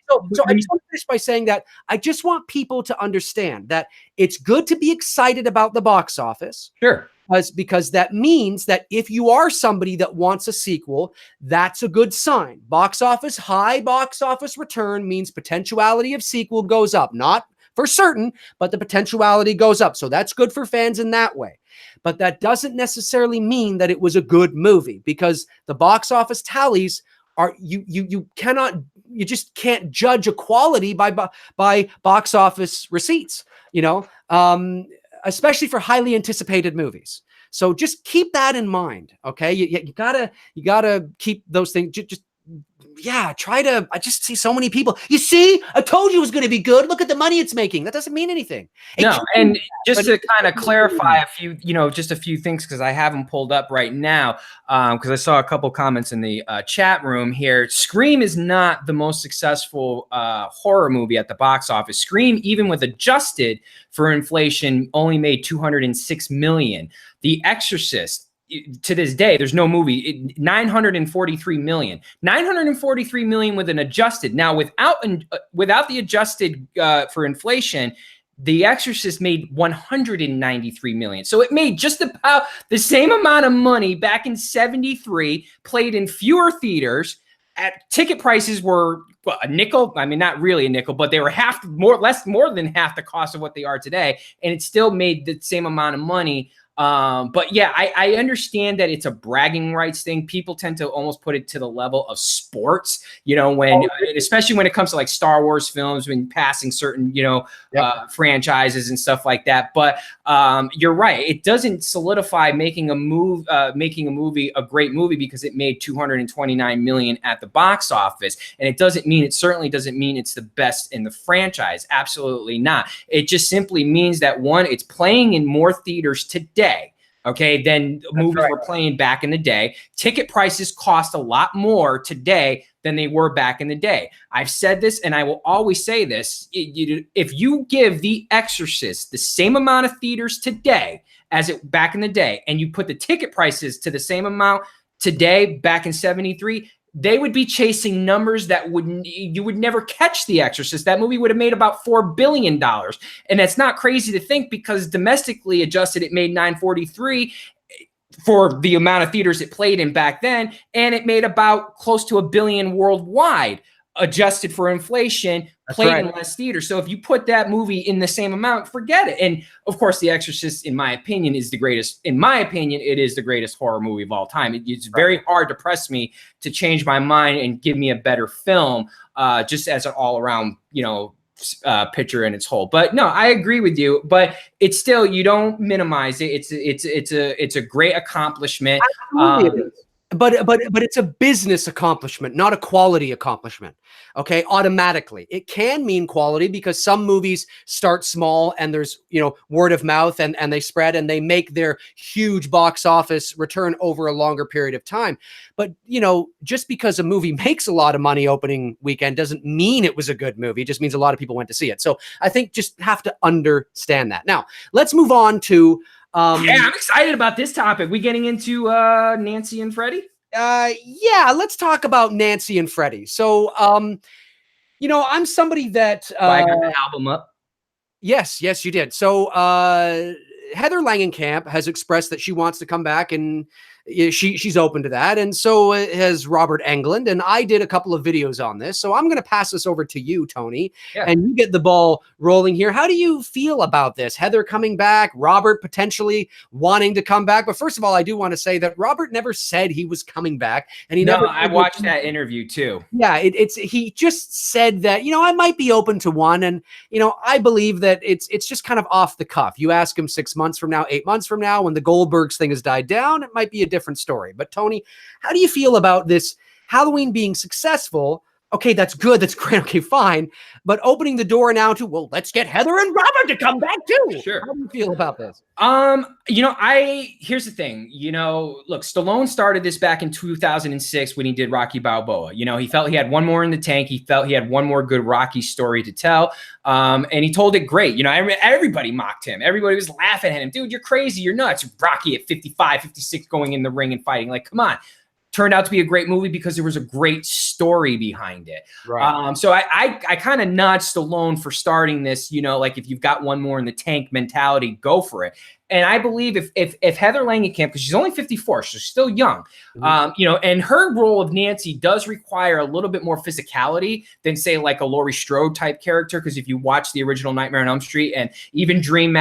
So I just want to finish by saying that I just want people to understand that it's good to be excited about the box office. Sure. Because that means that if you are somebody that wants a sequel, that's a good sign. High box office return means potentiality of sequel goes up. Not for certain, but the potentiality goes up. So that's good for fans in that way. But that doesn't necessarily mean that it was a good movie, because the box office tallies are you just can't judge a quality by box office receipts, especially for highly anticipated movies. So just keep that in mind. Okay. You gotta keep those things. Just yeah, I just see so many people. You see, I told you it was going to be good. Look at the money it's making. That doesn't mean anything. No, and just to kind of clarify a few, just a few things, because I have them pulled up right now, because I saw a couple comments in the chat room here. Scream is not the most successful horror movie at the box office. Scream, even with adjusted for inflation, only made $206 million. The Exorcist, to this day, there's no movie, 943 million. 943 million with an adjusted. Now, without the adjusted for inflation, The Exorcist made 193 million. So it made just about the same amount of money back in 73, played in fewer theaters. Ticket prices were a nickel. I mean, not really a nickel, but they were more than half the cost of what they are today. And it still made the same amount of money. But yeah, I understand that it's a bragging rights thing. People tend to almost put it to the level of sports, especially when it comes to like Star Wars films, when passing certain, franchises and stuff like that. But you're right. It doesn't solidify making a movie a great movie because it made 229 million at the box office. And it certainly doesn't mean it's the best in the franchise. Absolutely not. It just simply means that, one, it's playing in more theaters today. Okay, then movies were playing back in the day. Ticket prices cost a lot more today than they were back in the day. I've said this, and I will always say this. If you give The Exorcist the same amount of theaters today as it back in the day, and you put the ticket prices to the same amount today, back in 73, they would be chasing numbers that you would never catch The Exorcist. That movie would have made about $4 billion. And that's not crazy to think, because domestically adjusted, it made 943 for the amount of theaters it played in back then. And it made about close to $1 billion worldwide, adjusted for inflation, played in less theaters. So if you put that movie in the same amount, forget it. And of course, The Exorcist, in my opinion, is the greatest. In my opinion, it is the greatest horror movie of all time. It's very hard to press me to change my mind and give me a better film, just as an all-around, picture in its whole. But no, I agree with you. But it's still, you don't minimize it. It's a great accomplishment. Absolutely it is. But it's a business accomplishment, not a quality accomplishment. Okay, automatically. It can mean quality because some movies start small and there's, word of mouth and they spread and they make their huge box office return over a longer period of time. But, just because a movie makes a lot of money opening weekend doesn't mean it was a good movie. It just means a lot of people went to see it. So I think just have to understand that. Now, let's move on to I'm excited about this topic. We getting into Nancy and Freddie? Yeah, let's talk about Nancy and Freddie. So, I'm somebody that I got the album up. Yes, you did. So, Heather Langenkamp has expressed that she wants to come back, and she's open to that. And so has Robert Englund. And I did a couple of videos on this. So I'm going to pass this over to you, Tony, and you get the ball rolling here. How do you feel about this? Heather coming back, Robert potentially wanting to come back. But first of all, I do want to say that Robert never said he was coming back. And I watched that interview too. Yeah, he just said that, I might be open to one. And, I believe that it's just kind of off the cuff. You ask him 6 months from now, 8 months from now, when the Goldbergs thing has died down, it might be a different story. But Tony, how do you feel about this Halloween being successful? Okay, that's good. That's great. Okay, fine. But opening the door now to, well, let's get Heather and Robert to come back too. Sure. How do you feel about this? Here's the thing, look, Stallone started this back in 2006 when he did Rocky Balboa. He felt he had one more in the tank. He felt he had one more good Rocky story to tell. And he told it great. Everybody mocked him. Everybody was laughing at him. Dude, you're crazy. You're nuts. Rocky at 55, 56 going in the ring and fighting. Like, come on. Turned out to be a great movie because there was a great story behind it. Right. So I kind of nod Stallone for starting this, like if you've got one more in the tank mentality, go for it. And I believe if Heather Langenkamp, because she's only 54, so she's still young, and her role of Nancy does require a little bit more physicality than, say, like a Laurie Strode type character. Because if you watch the original Nightmare on Elm Street and even Dream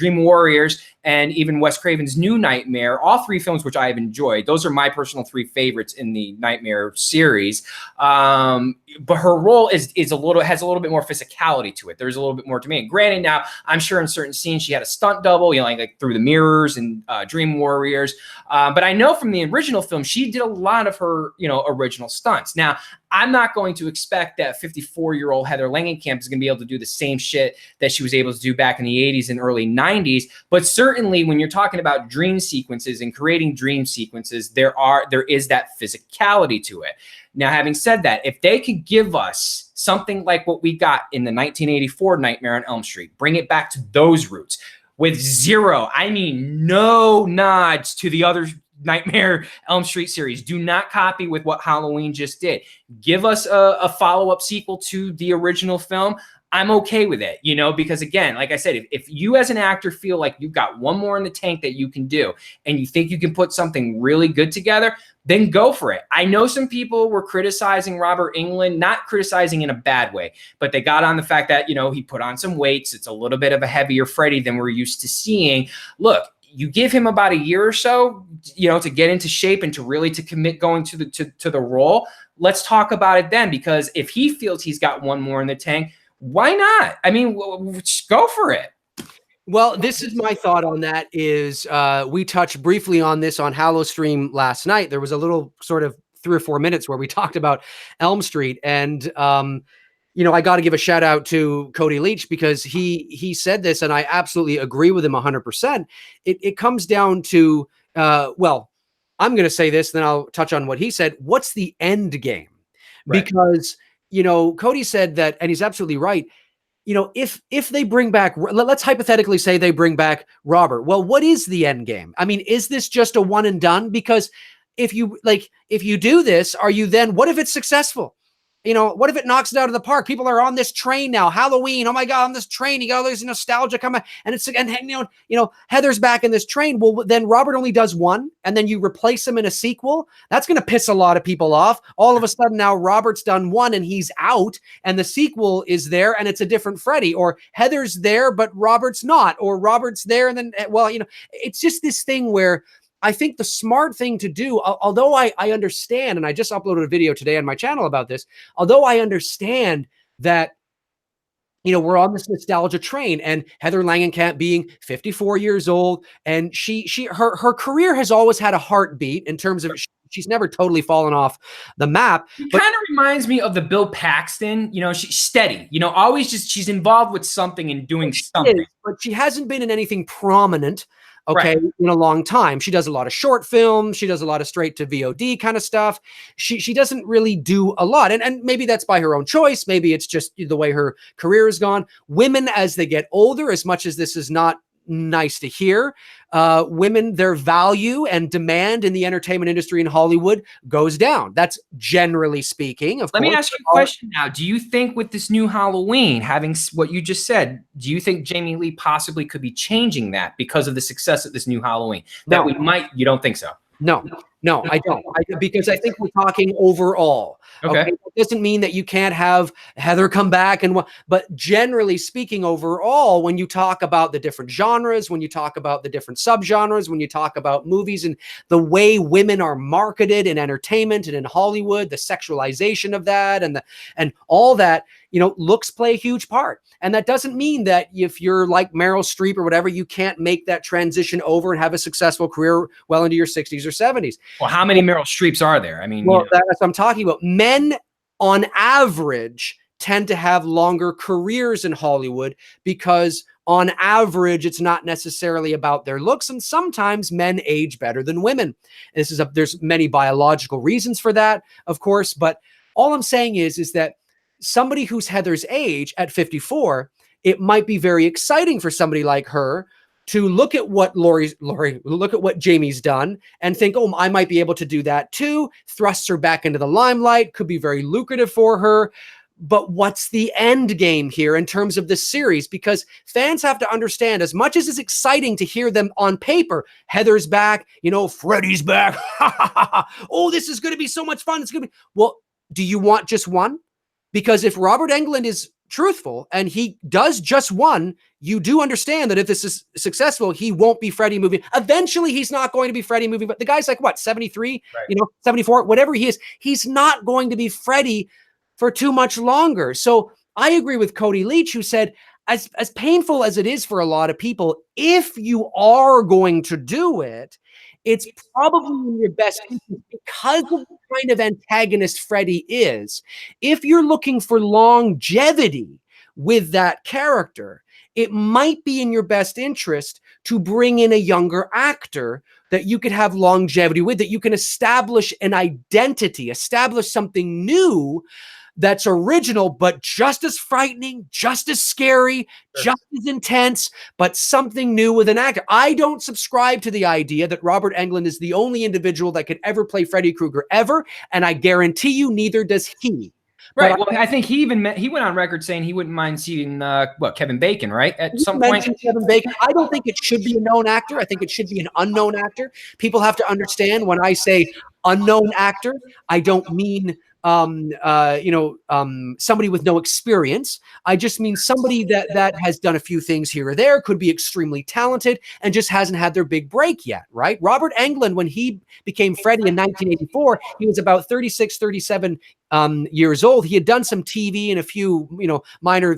Warriors, and even Wes Craven's New Nightmare, all three films which I have enjoyed, those are my personal three favorites in the Nightmare series. But her role has a little bit more physicality to it. There's a little bit more to me. And granted, now I'm sure in certain scenes she had to stunt double, you know, like through the mirrors and Dream Warriors. But I know from the original film, she did a lot of her, you know, original stunts. Now, I'm not going to expect that 54-year-old Heather Langenkamp is going to be able to do the same shit that she was able to do back in the 80s and early 90s. But certainly when you're talking about dream sequences and creating dream sequences, there is that physicality to it. Now, having said that, if they could give us something like what we got in the 1984 Nightmare on Elm Street, bring it back to those roots with zero, I mean, no nods to the other Nightmare Elm Street series. Do not copy with what Halloween just did. Give us a follow-up sequel to the original film. I'm okay with it, you know, because again, like I said, if you as an actor feel like you've got one more in the tank that you can do and you think you can put something really good together, then go for it. I know some people were criticizing Robert Englund, not criticizing in a bad way, but they got on the fact that, you know, he put on some weights. It's a little bit of a heavier Freddy than we're used to seeing. Look, you give him about a year or so, you know, to get into shape and to really to commit going to the role. Let's talk about it then, because if he feels he's got one more in the tank, why not? I mean, go for it. Well, this is my thought on that is we touched briefly on this on Hallowstream last night. There was a little sort of 3 or 4 minutes where we talked about Elm Street. And, you know, I got to give a shout out to Cody Leach because he said this and I absolutely agree with him 100%. It comes down to, well, I'm going to say this, then I'll touch on what he said. What's the end game? Right. Because, you know, Cody said that, and he's absolutely right. You know, if they bring back, let's hypothetically say they bring back Robert. Well, what is the end game? I mean, is this just a one and done? Because if you do this, are you then, what if it's successful? You know, what if it knocks it out of the park? People are on this train now, Halloween. Oh my God, on this train, you got all this nostalgia coming, and you know, Heather's back in this train. Well, then Robert only does one, and then you replace him in a sequel. That's going to piss a lot of people off. All of a sudden now Robert's done one and he's out, and the sequel is there, and it's a different Freddy, or Heather's there but Robert's not, or Robert's there and then, well, you know, it's just this thing where I think the smart thing to do, although I understand, and I just uploaded a video today on my channel about this, although I understand that, you know, we're on this nostalgia train and Heather Langenkamp being 54 years old, and her career has always had a heartbeat in terms of she's never totally fallen off the map. It kind of reminds me of the Bill Paxton, you know, she's steady, you know, always just, she's involved with something and doing something. But she hasn't been in anything prominent. Okay, right. In a long time. She does a lot of short films. She does a lot of straight to VOD kind of stuff. She doesn't really do a lot. And maybe that's by her own choice. Maybe it's just the way her career has gone. Women, as they get older, as much as this is not nice to hear, women, their value and demand in the entertainment industry in Hollywood goes down. That's generally speaking. Let me ask you a question now. Do you think with this new Halloween, having what you just said, do you think Jamie Lee possibly could be changing that because of the success of this new Halloween? That we might, you don't think so? No, I don't. Because I think we're talking overall. Okay. It doesn't mean that you can't have Heather come back but generally speaking, overall, when you talk about the different genres, when you talk about the different subgenres, when you talk about movies and the way women are marketed in entertainment and in Hollywood, the sexualization of that and all that, you know, looks play a huge part. And that doesn't mean that if you're like Meryl Streep or whatever, you can't make that transition over and have a successful career well into your 60s or 70s. Well, how many Meryl Streeps are there? I mean, well, that's what I'm talking about. Men on average tend to have longer careers in Hollywood because on average, it's not necessarily about their looks. And sometimes men age better than women. There's many biological reasons for that, of course. But all I'm saying is that somebody who's Heather's age at 54, it might be very exciting for somebody like her to look at what look at what Jamie's done and think, oh, I might be able to do that too. Thrusts her back into the limelight, could be very lucrative for her. But what's the end game here in terms of the series? Because fans have to understand, as much as it's exciting to hear them on paper, Heather's back, you know, Freddy's back. Oh, this is going to be so much fun. It's going to be, well, do you want just one? Because if Robert Englund is truthful and he does just one, you do understand that if this is successful, he won't be Freddy movie. Eventually, he's not going to be Freddy movie. But the guy's like, what, 73, you know, 74, whatever he is, he's not going to be Freddy for too much longer. So I agree with Cody Leach, who said, as painful as it is for a lot of people, if you are going to do it, it's probably in your best interest because of the kind of antagonist Freddy is. If you're looking for longevity with that character, it might be in your best interest to bring in a younger actor that you could have longevity with, that you can establish an identity, establish something new that's original, but just as frightening, just as scary, just as intense, but something new with an actor. I don't subscribe to the idea that Robert Englund is the only individual that could ever play Freddy Krueger ever, and I guarantee you neither does he. Right. Well, I think he went on record saying he wouldn't mind seeing Kevin Bacon, right? At some point. Kevin Bacon. I don't think it should be a known actor. I think it should be an unknown actor. People have to understand when I say unknown actor, I don't mean somebody with no experience. I just mean somebody that has done a few things here or there, could be extremely talented, and just hasn't had their big break yet, right? Robert Englund, when he became Freddy in 1984, he was about 36, 37 years old. He had done some TV and a few, minor,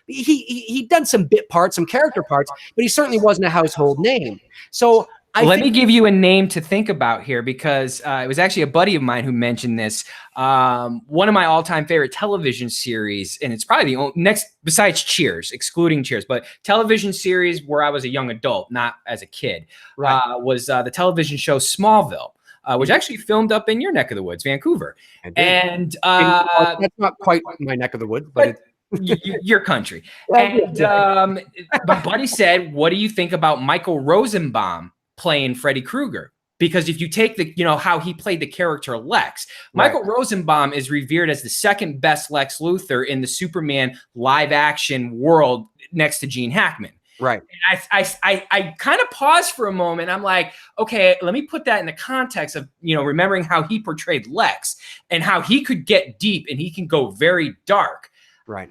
he'd done some bit parts, some character parts, but he certainly wasn't a household name. So let me give you a name to think about here, because it was actually a buddy of mine who mentioned this. One of my all-time favorite television series, and it's probably the only, next besides Cheers, excluding Cheers, but television series where I was a young adult, not as a kid, right. Was the television show Smallville. Which actually filmed up in your neck of the woods, Vancouver. And that's not quite my neck of the woods, but your country. And my buddy said, what do you think about Michael Rosenbaum playing Freddy Krueger? Because if you take the, how he played the character Lex, Michael Rosenbaum is revered as the second best Lex Luthor in the Superman live action world next to Gene Hackman. Right. And I kind of paused for a moment. I'm like, okay, let me put that in the context of, remembering how he portrayed Lex and how he could get deep and he can go very dark. Right.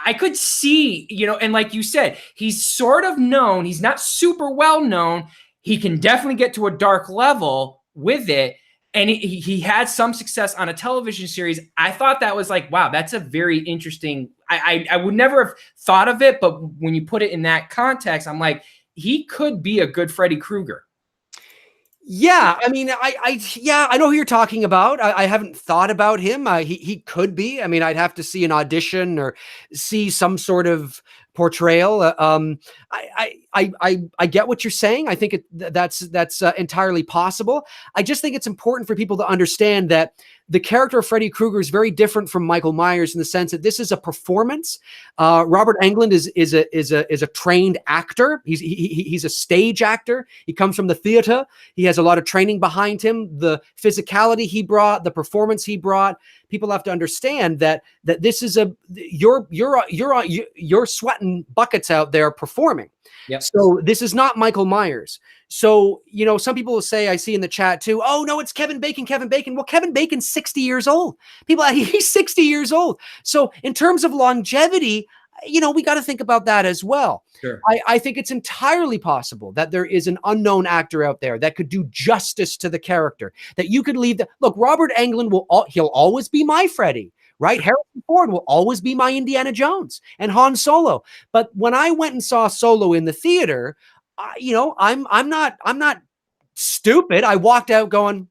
I could see, and like you said, he's sort of known. He's not super well known. He can definitely get to a dark level with it. And he had some success on a television series. I thought that was like, wow, that's a very interesting. I would never have thought of it, but when you put it in that context, I'm like, he could be a good Freddy Krueger. Yeah, I mean, I know who you're talking about. I haven't thought about him. He could be. I mean, I'd have to see an audition or see some sort of portrayal. I get what you're saying. I think that's entirely possible. I just think it's important for people to understand that the character of Freddy Krueger is very different from Michael Myers in the sense that this is a performance. Robert Englund is a trained actor. He's a stage actor. He comes from the theater. He has a lot of training behind him. The physicality he brought, the performance he brought. People have to understand that this is you're sweating buckets out there performing. Yep. So this is not Michael Myers. So, some people will say, I see in the chat too, oh no, it's Kevin Bacon. Well, Kevin Bacon's 60 years old. He's 60 years old. So in terms of longevity, we got to think about that as well. Sure. I think it's entirely possible that there is an unknown actor out there that could do justice to the character, that you could leave look, Robert Englund he'll always be my Freddy, right? Harrison Ford will always be my Indiana Jones and Han Solo. But when I went and saw Solo in the theater, I'm not stupid. I walked out going,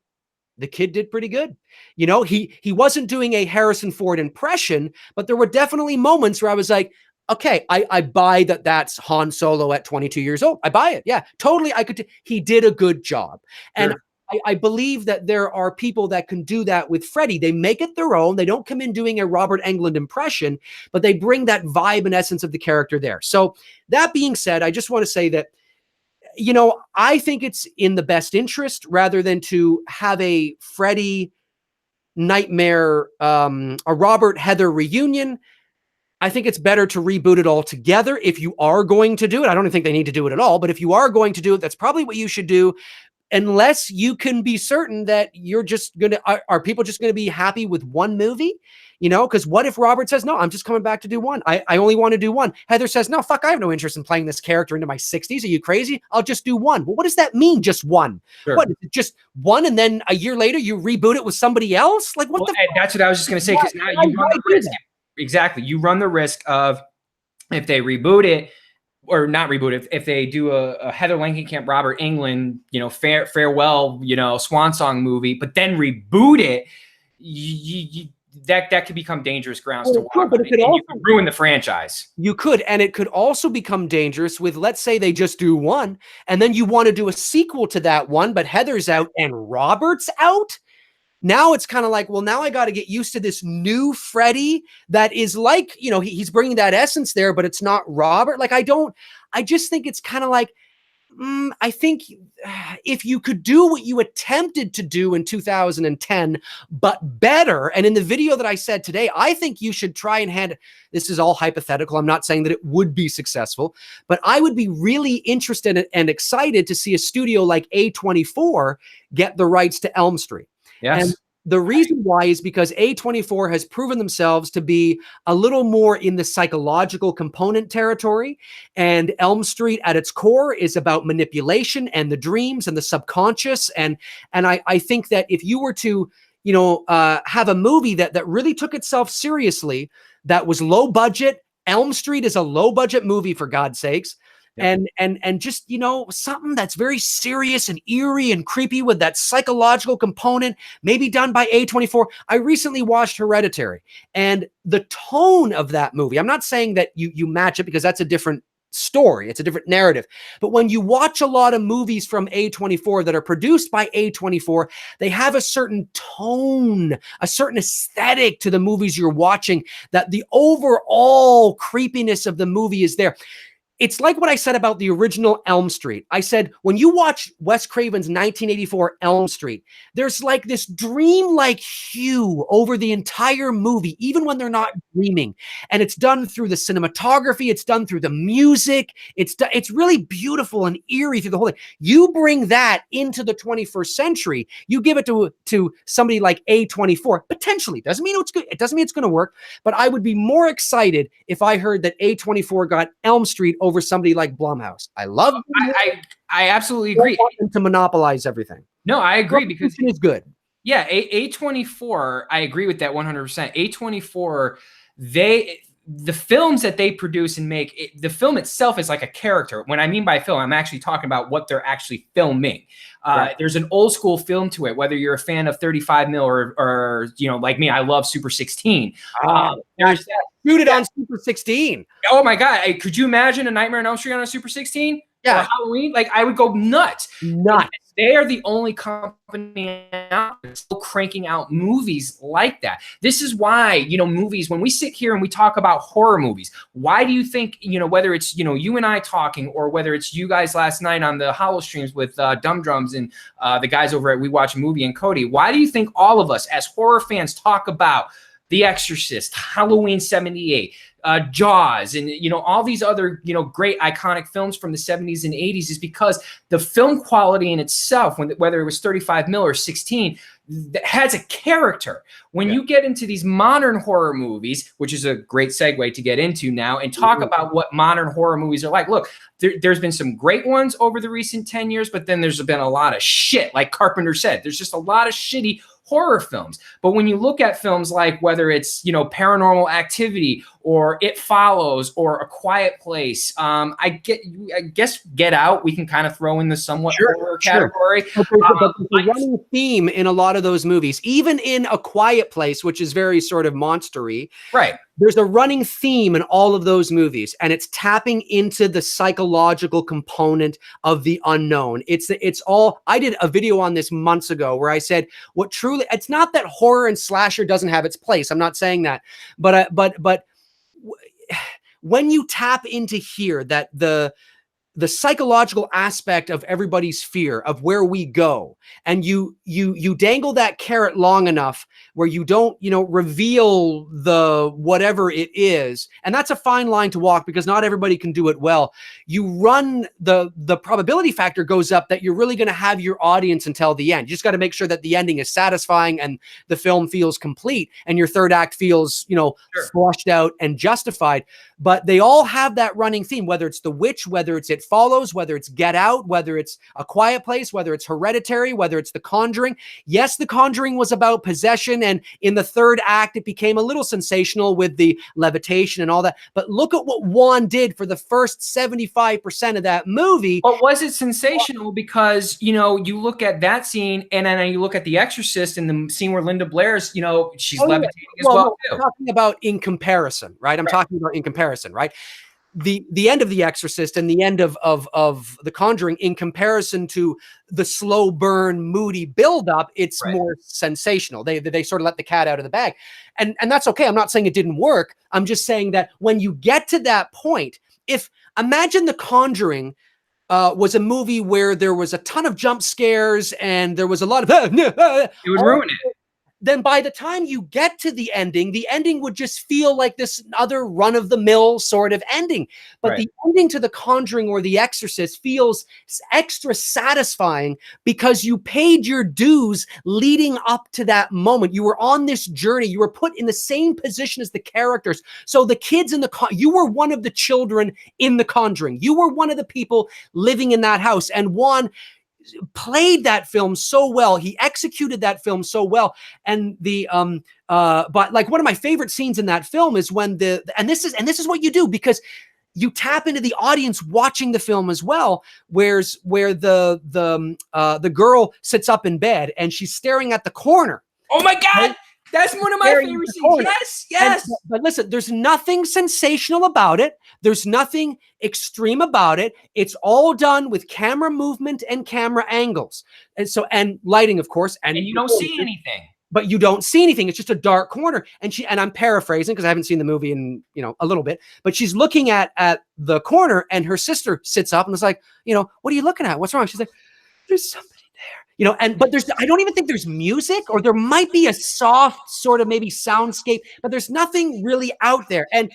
the kid did pretty good. He wasn't doing a Harrison Ford impression, but there were definitely moments where I was like, okay, I buy that that's Han Solo at 22 years old. I buy it. Yeah, totally. He did a good job. And sure. I believe that there are people that can do that with Freddy. They make it their own. They don't come in doing a Robert Englund impression, but they bring that vibe and essence of the character there. So that being said, I just want to say that, I think it's in the best interest rather than to have a Freddy nightmare, a Robert Heather reunion. I think it's better to reboot it all together. If you are going to do it, I don't think they need to do it at all, but if you are going to do it, that's probably what you should do. Unless you can be certain that you're just going to, are people just going to be happy with one movie? Because what if Robert says, no, I'm just coming back to do one. I only want to do one. Heather says, no, fuck, I have no interest in playing this character into my 60s. Are you crazy? I'll just do one. Well, what does that mean? Just one? Sure. What, just one? And then a year later you reboot it with somebody else? Like what that's what I was just going to say. Because now you run the risk. Exactly. You run the risk of if they reboot it, or not reboot it, if they do a Heather Langenkamp, Robert Englund, farewell, swan song movie, but then reboot it, that could become dangerous grounds to walk. But it could also ruin the franchise. You could, and it could also become dangerous with, let's say they just do one, and then you want to do a sequel to that one, but Heather's out and Robert's out. Now it's kind of like, well, now I got to get used to this new Freddy that is like, he's bringing that essence there, but it's not Robert. Like, I just think it's kind of like, I think if you could do what you attempted to do in 2010, but better, and in the video that I said today, I think you should try and this is all hypothetical. I'm not saying that it would be successful, but I would be really interested and excited to see a studio like A24 get the rights to Elm Street. Yes. And the reason why is because A24 has proven themselves to be a little more in the psychological component territory. And Elm Street at its core is about manipulation and the dreams and the subconscious. And I think that if you were to, have a movie that really took itself seriously, that was low budget. Elm Street is a low budget movie, for God's sakes. And just, something that's very serious and eerie and creepy with that psychological component, maybe done by A24. I recently watched Hereditary, and the tone of that movie, I'm not saying that you match it, because that's a different story. It's a different narrative. But when you watch a lot of movies from A24 that are produced by A24, they have a certain tone, a certain aesthetic to the movies you're watching, that the overall creepiness of the movie is there. It's like what I said about the original Elm Street. I said, when you watch Wes Craven's 1984 Elm Street, there's like this dreamlike hue over the entire movie, even when they're not dreaming. And it's done through the cinematography. It's done through the music. It's really beautiful and eerie through the whole thing. You bring that into the 21st century, you give it to somebody like A24, potentially. Doesn't mean it's good. It doesn't mean it's going to work. But I would be more excited if I heard that A24 got Elm Street over somebody like Blumhouse. I love I absolutely agree. Want them to monopolize everything. No, I agree, because it's good. Yeah, A24, I agree with that 100%. A24, the films that they produce and make, the film itself is like a character. When I mean by film, I'm actually talking about what they're actually filming. Right. There's an old school film to it, whether you're a fan of 35 mil or like me, I love Super 16. There's that. Shoot it on Super 16. Oh my God. Could you imagine a Nightmare on Elm Street on a Super 16? Yeah. Or Halloween? Like, I would go nuts. They are the only company out still cranking out movies like that. This is why, movies, when we sit here and we talk about horror movies, why do you think, whether it's, you and I talking, or whether it's you guys last night on the Hollow streams with Dumb Drums and the guys over at We Watch a Movie and Cody, why do you think all of us as horror fans talk about The Exorcist, Halloween 78, Jaws, and all these other great iconic films from the 70s and 80s, is because the film quality in itself, whether it was 35 mil or 16, has a character. When you get into these modern horror movies, which is a great segue to get into now, and talk about what modern horror movies are like. Look, there's been some great ones over the recent 10 years, but then there's been a lot of shit, like Carpenter said. There's just a lot of shitty horror films. But when you look at films like, whether it's, Paranormal Activity or It Follows or A Quiet Place, I guess Get Out, we can kind of throw in the somewhat horror category. But the running theme in a lot of those movies, even in A Quiet Place, which is very sort of monstery, right? There's a running theme in all of those movies, and it's tapping into the psychological component of the unknown. It's all, I did a video on this months ago where I said, what truly, it's not that horror and slasher doesn't have its place. I'm not saying that, but when you tap into here, that the psychological aspect of everybody's fear of where we go, and you dangle that carrot long enough where you don't, reveal the whatever it is. And that's a fine line to walk, because not everybody can do it well. You run the probability factor goes up that you're really going to have your audience until the end. You just got to make sure that the ending is satisfying and the film feels complete and your third act feels, flushed out and justified. But they all have that running theme, whether it's The Witch, whether it's It follows, whether it's Get Out, whether it's A Quiet Place, whether it's Hereditary, whether it's The Conjuring. Yes, The Conjuring was about possession, and in the third act, it became a little sensational with the levitation and all that. But look at what Wan did for the first 75% of that movie. But was it sensational? Because, you know, you look at that scene and then you look at The Exorcist and the scene where Linda Blair's, you know, she's levitating as well. No, I'm talking about in comparison, right? I'm talking about in comparison, right? The end of The Exorcist and the end of The Conjuring, in comparison to the slow burn, moody buildup, it's more sensational. They sort of let the cat out of the bag, and that's okay. I'm not saying it didn't work. I'm just saying that when you get to that point, imagine The Conjuring was a movie where there was a ton of jump scares and there was a lot of it would ruin it. Then by the time you get to the ending would just feel like this other run-of-the-mill sort of ending. But the ending to The Conjuring or The Exorcist feels extra satisfying because you paid your dues leading up to that moment. You were on this journey. You were put in the same position as the characters. So the kids in you were one of the children in The Conjuring. You were one of the people living in that house. And Juan played that film so well. He executed that film so well. And but like one of my favorite scenes in that film is when and this is what you do, because you tap into the audience watching the film as well, where the girl sits up in bed and she's staring at the corner. Oh my God. Right? That's one of my favorite scenes. Yes. But listen, there's nothing sensational about it. There's nothing extreme about it. It's all done with camera movement and camera angles. And lighting, of course. And you don't see anything. But you don't see anything. It's just a dark corner. And I'm paraphrasing because I haven't seen the movie in, a little bit, but she's looking at the corner and her sister sits up and is like, what are you looking at? What's wrong? She's like, there's somebody. But I don't even think there's music, or there might be a soft sort of maybe soundscape, but there's nothing really out there. And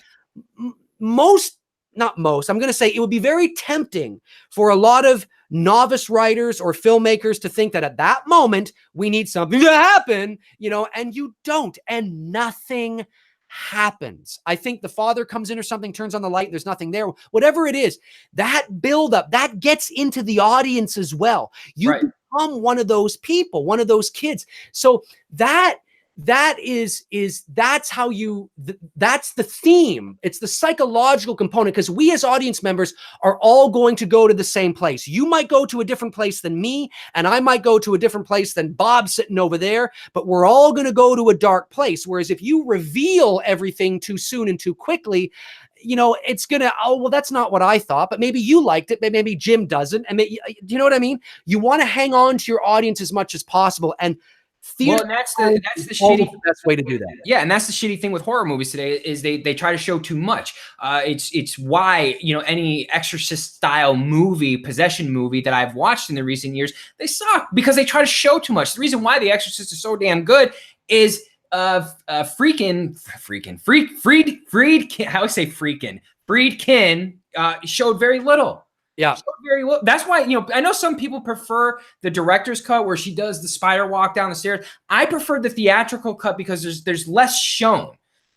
I'm going to say it would be very tempting for a lot of novice writers or filmmakers to think that at that moment we need something to happen, and you don't, and nothing happens. I think the father comes in or something, turns on the light, there's nothing there. Whatever it is, that buildup, that gets into the audience as well. You become one of those people, one of those kids. So that's the theme. It's the psychological component, because we as audience members are all going to go to the same place. You might go to a different place than me, and I might go to a different place than Bob sitting over there, but we're all going to go to a dark place. Whereas if you reveal everything too soon and too quickly, it's going to, that's not what I thought, but maybe you liked it, but maybe Jim doesn't. And do you know what I mean? You want to hang on to your audience as much as possible. And theater, that's the shitty best way to do that. Yeah, and that's the shitty thing with horror movies today, is they try to show too much. It's why any Exorcist style movie, possession movie that I've watched in the recent years, they suck because they try to show too much. The reason why The Exorcist is so damn good is Friedkin showed very little. Yeah. Very well. That's why, I know some people prefer the director's cut where she does the spider walk down the stairs. I prefer the theatrical cut because there's less shown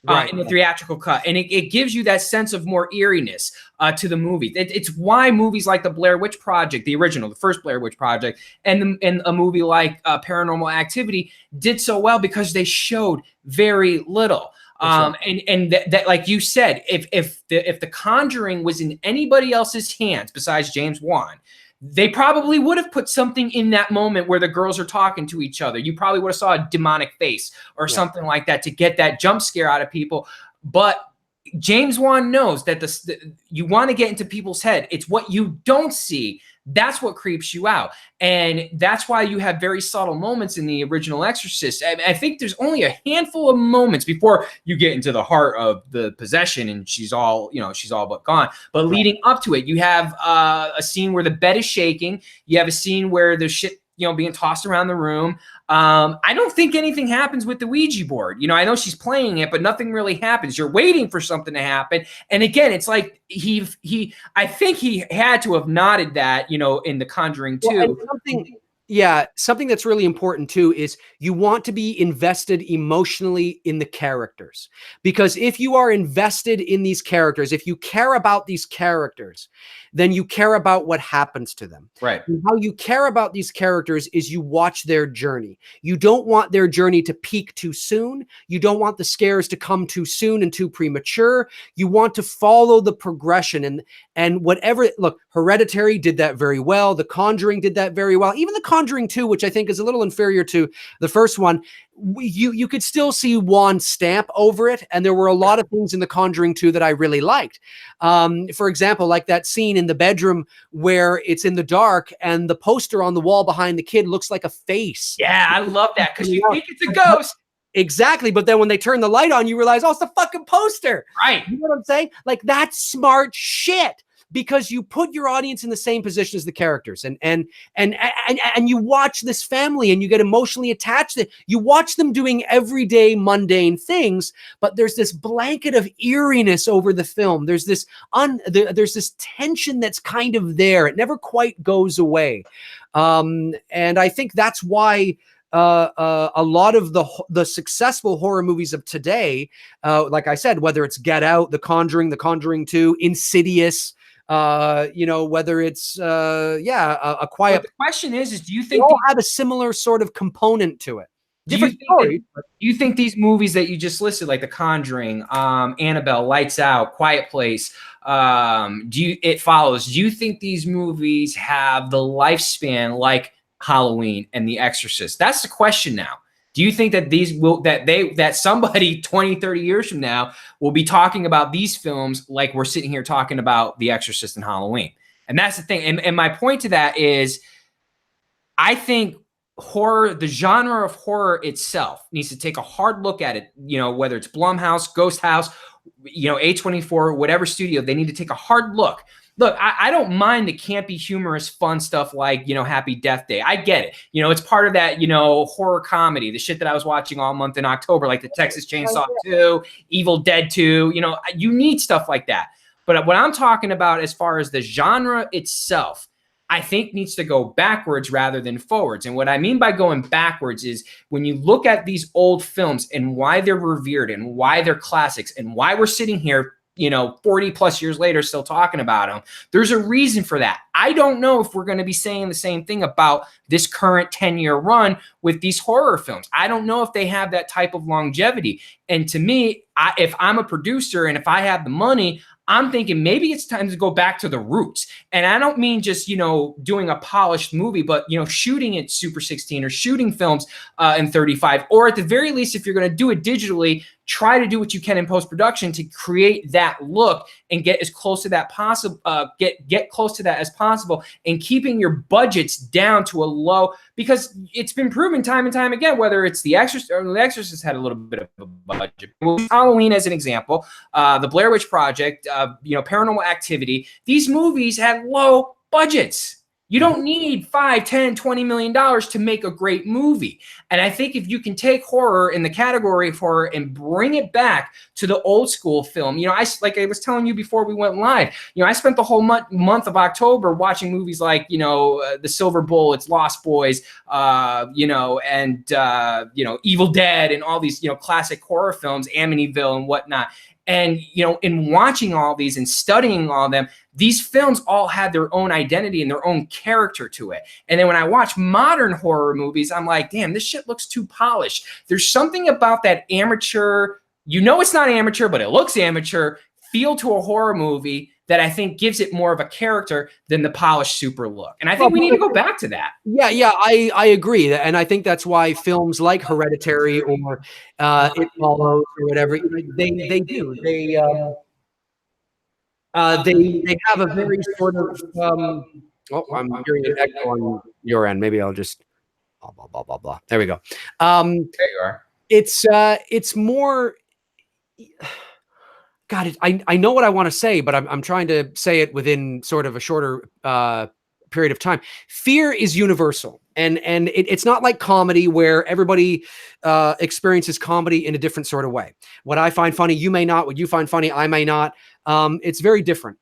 in the theatrical cut. And it gives you that sense of more eeriness to the movie. It's why movies like the Blair Witch Project, the original, the first Blair Witch Project, and a movie like Paranormal Activity did so well, because they showed very little. And that, like you said, if the Conjuring was in anybody else's hands besides James Wan, they probably would have put something in that moment where the girls are talking to each other. You probably would have saw a demonic face or something like that to get that jump scare out of people. But James Wan knows that you want to get into people's head. It's what you don't see. That's what creeps you out. And that's why you have very subtle moments in the original Exorcist. I think there's only a handful of moments before you get into the heart of the possession and she's all but gone. But leading up to it, you have a scene where the bed is shaking. You have a scene where there's shit, being tossed around the room. I don't think anything happens with the Ouija board. I know she's playing it, but nothing really happens. You're waiting for something to happen. And again, it's like I think he had to have nodded that, in The Conjuring 2. Well, Yeah, something that's really important too is you want to be invested emotionally in the characters. Because if you are invested in these characters, if you care about these characters, then you care about what happens to them. Right. And how you care about these characters is you watch their journey. You don't want their journey to peak too soon. You don't want the scares to come too soon and too premature. You want to follow the progression, and whatever. Look, Hereditary did that very well. The Conjuring did that very well. Even The Conjuring 2, which I think is a little inferior to the first one, you could still see Juan's stamp over it, and there were a lot of things in The Conjuring 2 that I really liked. For example, like that scene in the bedroom where it's in the dark and the poster on the wall behind the kid looks like a face. Yeah, I love that because you think it's a ghost. Exactly. But then when they turn the light on, you realize, oh, it's the fucking poster. Right. You know what I'm saying? Like, that's smart shit, because you put your audience in the same position as the characters, and you watch this family and you get emotionally attached. You watch them doing everyday mundane things, but there's this blanket of eeriness over the film. There's this tension that's kind of there. It never quite goes away. And I think that's why a lot of the successful horror movies of today, like I said, whether it's Get Out, The Conjuring 2, Insidious, whether it's A Quiet. But the question is do you They think all have a similar sort of component to it? Do you think these movies that you just listed, like The Conjuring, Annabelle, Lights Out, Quiet Place, It Follows, do you think these movies have the lifespan like Halloween and The Exorcist? That's the question now. Do you think that that somebody 20, 30 years from now will be talking about these films like we're sitting here talking about The Exorcist and Halloween? And that's the thing. And my point to that is, I think horror, the genre of horror itself, needs to take a hard look at it. Whether it's Blumhouse, Ghost House, A24, whatever studio, they need to take a hard look. Look, I don't mind the campy, humorous, fun stuff like, Happy Death Day. I get it. It's part of that, horror comedy, the shit that I was watching all month in October, like the Texas Chainsaw 2, Evil Dead 2. You need stuff like that. But what I'm talking about as far as the genre itself, I think needs to go backwards rather than forwards. And what I mean by going backwards is when you look at these old films and why they're revered and why they're classics and why we're sitting here 40 plus years later, still talking about them. There's a reason for that. I don't know if we're going to be saying the same thing about this current 10-year run with these horror films. I don't know if they have that type of longevity. And to me, if I'm a producer and if I have the money, I'm thinking maybe it's time to go back to the roots. And I don't mean just, doing a polished movie, but, shooting it Super 16 or shooting films in 35, or at the very least, if you're going to do it digitally, try to do what you can in post-production to create that look and get as close to that possible, get close to that as possible, and keeping your budgets down to a low, because it's been proven time and time again, whether it's The Exorcist, or The Exorcist had a little bit of a budget. Halloween as an example, the Blair Witch Project, Paranormal Activity, these movies had low budgets. You don't need $5, $10, $20 million to make a great movie. And I think if you can take horror in the category of horror and bring it back to the old school film, like I was telling you before we went live, I spent the whole month of October watching movies like, The Silver Bullets, Lost Boys, Evil Dead, and all these, classic horror films, Amityville and whatnot. And, in watching all these and studying all of them, these films all had their own identity and their own character to it. And then when I watch modern horror movies, I'm like, damn, this shit looks too polished. There's something about that amateur, it's not amateur, but it looks amateur feel to a horror movie that I think gives it more of a character than the polished super look. And I think we need to go back to that. Yeah, I agree. And I think that's why films like Hereditary or It Follows or whatever, they do. They have a very sort of I'm hearing an echo on your end. Maybe I'll just blah blah blah blah blah. There we go. There you are. It's more, God, I know what I want to say, but I'm trying to say it within sort of a shorter period of time. Fear is universal. And it's not like comedy where everybody experiences comedy in a different sort of way. What I find funny, you may not. What you find funny, I may not. It's very different.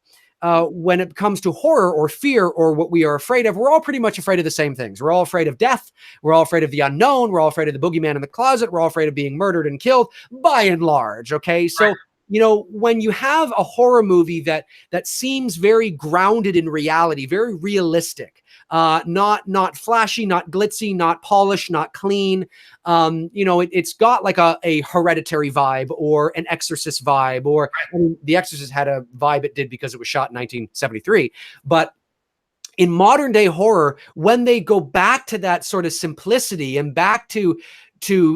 when it comes to horror or fear or what we are afraid of, we're all pretty much afraid of the same things. We're all afraid of death. We're all afraid of the unknown. We're all afraid of the boogeyman in the closet. We're all afraid of being murdered and killed, by and large. Okay. So, Right. you know, when you have a horror movie that seems very grounded in reality, very realistic, not flashy, not glitzy, not polished, not clean. You know, it's got like a Hereditary vibe or an Exorcist vibe, or I mean, The Exorcist had a vibe it did because it was shot in 1973. But in modern day horror, when they go back to that sort of simplicity and back to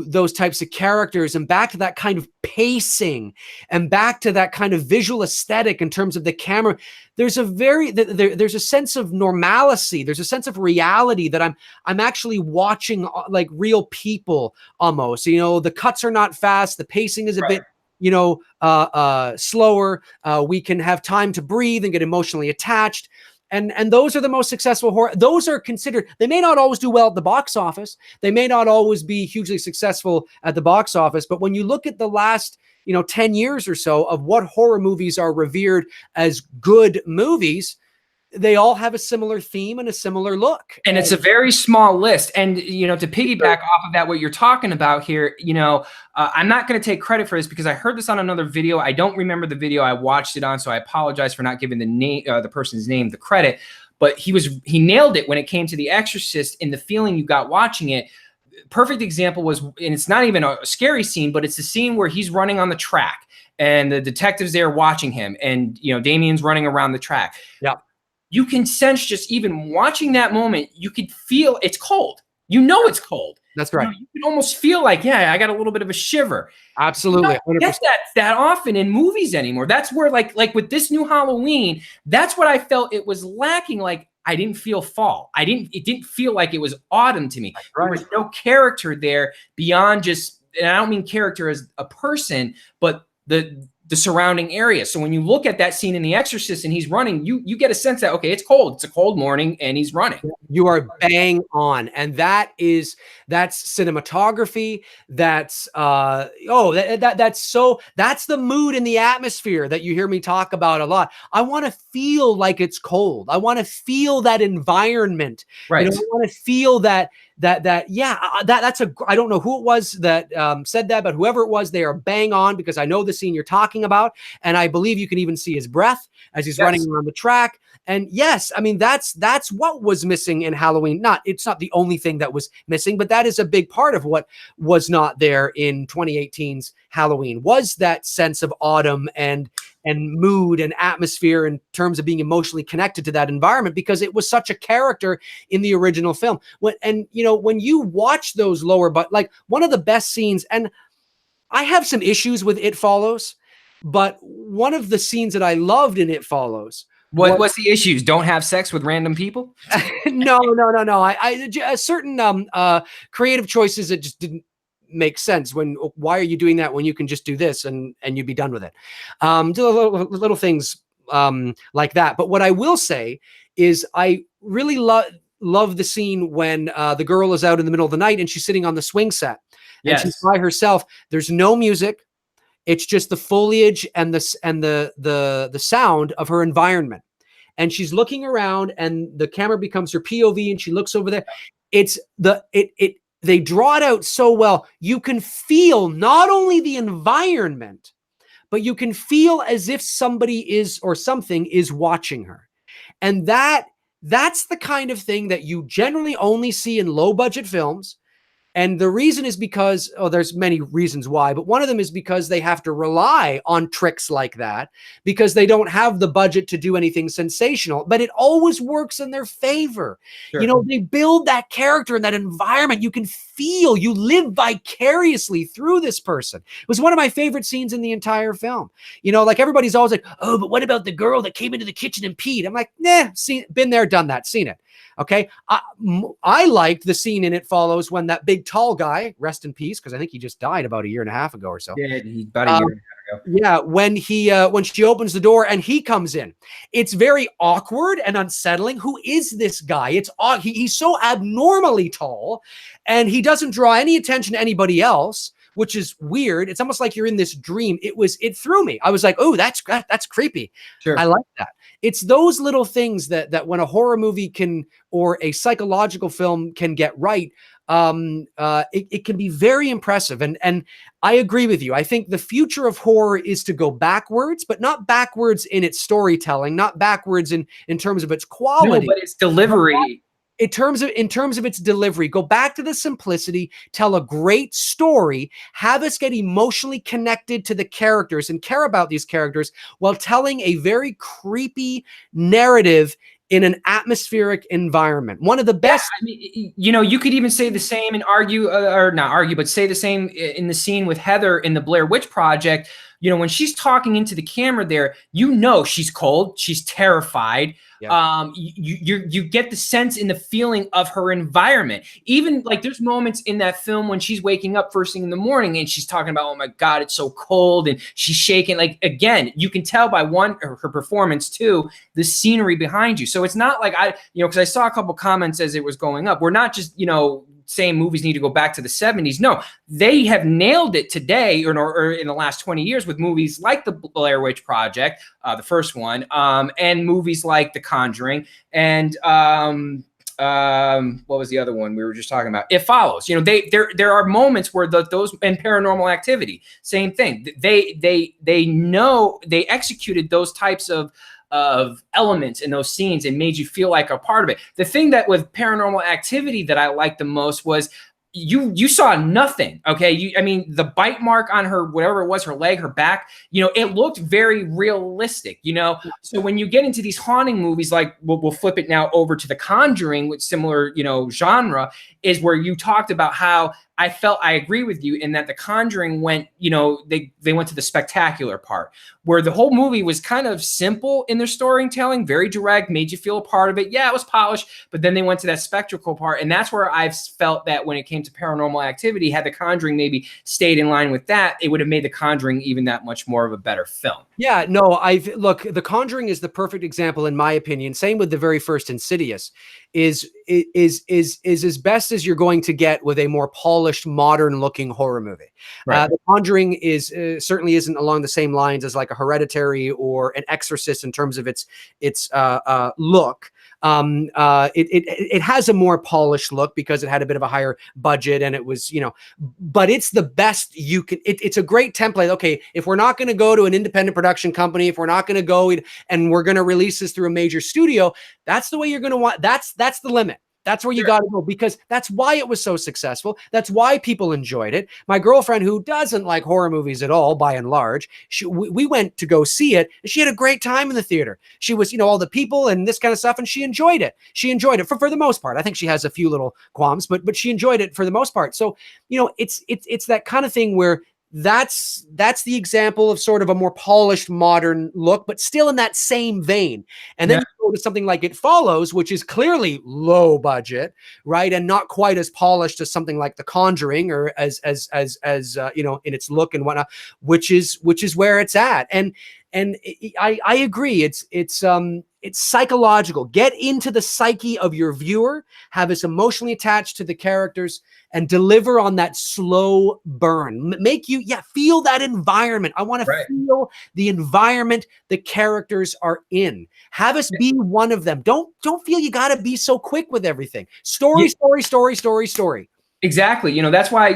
those types of characters and back to that kind of pacing and back to that kind of visual aesthetic in terms of the camera, there's a sense of normalcy. There's a sense of reality that I'm actually watching like real people almost. You know, the cuts are not fast. The pacing is a bit, you know, slower. We can have time to breathe and get emotionally attached. And those are the most successful horror. Those are considered, they may not always do well at the box office. They may not always be hugely successful at the box office. But when you look at the last, you know, 10 years or so of what horror movies are revered as good movies, they all have a similar theme and a similar look. And it's a very small list. And, you know, to piggyback off of that, what you're talking about here, you know, I'm not going to take credit for this because I heard this on another video. I don't remember the video I watched it on, so I apologize for not giving the name, the person's name, the credit. But he nailed it when it came to The Exorcist and the feeling you got watching it. Perfect example was, and it's not even a scary scene, but it's the scene where he's running on the track and the detective's there watching him, and, you know, Damien's running around the track. Yeah. You can sense, just even watching that moment, you could feel it's cold. You know it's cold. That's right. You know, you can almost feel like, yeah, I got a little bit of a shiver. Absolutely. You don't get that often in movies anymore. That's where, like with this new Halloween, that's what I felt it was lacking. Like, I didn't feel fall. It didn't feel like it was autumn to me. Right. There was no character there beyond just, and I don't mean character as a person, but the surrounding area. So when you look at that scene in The Exorcist and he's running, you get a sense that, okay, it's cold. It's a cold morning and he's running. You are bang on. And that's cinematography. That's that's the mood and the atmosphere that you hear me talk about a lot. I want to feel like it's cold. I want to feel that environment. Right. You know, I want to feel that's I don't know who it was that said that, but whoever it was, they are bang on, because I know the scene you're talking about. And I believe you can even see his breath as he's running around the track. And yes, I mean, that's what was missing in Halloween. It's not the only thing that was missing, but that is a big part of what was not there in 2018's Halloween, was that sense of autumn and mood and atmosphere in terms of being emotionally connected to that environment, because it was such a character in the original film. When you watch those lower, but like one of the best scenes, and I have some issues with It Follows, but one of the scenes that I loved in It Follows. What's the issues? Don't have sex with random people? No. A certain creative choices that just didn't make sense. Why are you doing that when you can just do this and you'd be done with it? Little things like that. But what I will say is I really love the scene when the girl is out in the middle of the night and she's sitting on the swing set. And she's by herself. There's no music. It's just the foliage and the sound of her environment. And she's looking around and the camera becomes her POV and she looks over there. They draw it out so well. You can feel not only the environment, but you can feel as if somebody is or something is watching her. And that's the kind of thing that you generally only see in low budget films. And the reason is because, there's many reasons why, but one of them is because they have to rely on tricks like that because they don't have the budget to do anything sensational, but it always works in their favor. Sure. You know, they build that character and that environment. You can feel, you live vicariously through this person. It was one of my favorite scenes in the entire film. You know, like everybody's always like, oh, but what about the girl that came into the kitchen and peed? I'm like, nah, been there, done that, seen it. Okay. I liked the scene in It Follows when that big tall guy, rest in peace, because I think he just died about a year and a half ago or so. Yeah, about a year and a half ago. Yeah, when she opens the door and he comes in, it's very awkward and unsettling. Who is this guy? He's so abnormally tall, and he doesn't draw any attention to anybody else. which is weird. It's almost like you're in this dream. It threw me. I was like, oh, that's creepy. Sure. I like that. It's those little things that when a horror movie or a psychological film can get right, it can be very impressive. And I agree with you. I think the future of horror is to go backwards, but not backwards in its storytelling, not backwards in terms of its quality, but its delivery. In terms of its delivery, go back to the simplicity, tell a great story, have us get emotionally connected to the characters and care about these characters while telling a very creepy narrative in an atmospheric environment. One of the best. Yeah, I mean, you know, you could even say the same and argue, or not argue, but say the same in the scene with Heather in the Blair Witch Project. You know, when she's talking into the camera there, you know she's cold, she's terrified. Yeah. You get the sense in the feeling of her environment. Even like there's moments in that film when she's waking up first thing in the morning and she's talking about, oh my God, it's so cold, and she's shaking. Like, again, you can tell by her performance, two, the scenery behind you. So it's not like because I saw a couple comments as it was going up. We're not just, saying movies need to go back to the 70s. No, they have nailed it today or in the last 20 years with movies like the Blair Witch Project, the first one, and movies like The Conjuring, and what was the other one we were just talking about? It Follows. There are moments where those, and Paranormal Activity, same thing. They know they executed those types of elements in those scenes and made you feel like a part of it. The thing that with Paranormal Activity that I liked the most was you saw nothing. Okay. I mean, the bite mark on her, whatever it was, her leg, her back, it looked very realistic, So when you get into these haunting movies, like we'll flip it now over to The Conjuring, with similar, genre, is where you talked about how I agree with you in that The Conjuring went, they went to the spectacular part, where the whole movie was kind of simple in their storytelling, very direct, made you feel a part of it. Yeah, it was polished, but then they went to that spectacle part. And that's where I've felt that when it came to Paranormal Activity, had The Conjuring maybe stayed in line with that, it would have made The Conjuring even that much more of a better film. Yeah, no, look, The Conjuring is the perfect example, in my opinion. Same with the very first Insidious, is as best as you're going to get with a more polished, modern-looking horror movie. Right. The Conjuring is certainly isn't along the same lines as like a Hereditary or an Exorcist in terms of its look. It has a more polished look because it had a bit of a higher budget, and it was, but it's the best you can. It's a great template. Okay, if we're not going to go to an independent production company, if we're not going to go and we're going to release this through a major studio, that's the way you're going to want. That's the limit. That's where you got to go, because that's why it was so successful. That's why people enjoyed it. My girlfriend, who doesn't like horror movies at all, by and large, we went to go see it, and she had a great time in the theater. She was, all the people and this kind of stuff, and she enjoyed it. She enjoyed it for the most part. I think she has a few little qualms, but she enjoyed it for the most part. So, it's that kind of thing where that's the example of sort of a more polished, modern look, but still in that same vein. And then you go to something like It Follows, which is clearly low budget, right, and not quite as polished as something like The Conjuring, or as in its look and whatnot, which is where it's at. And I agree. It's psychological. Get into the psyche of your viewer, have us emotionally attached to the characters, and deliver on that slow burn. Make you, feel that environment. I want to feel the environment the characters are in. Have us be one of them. Don't feel you got to be so quick with everything. Story. Exactly. That's why,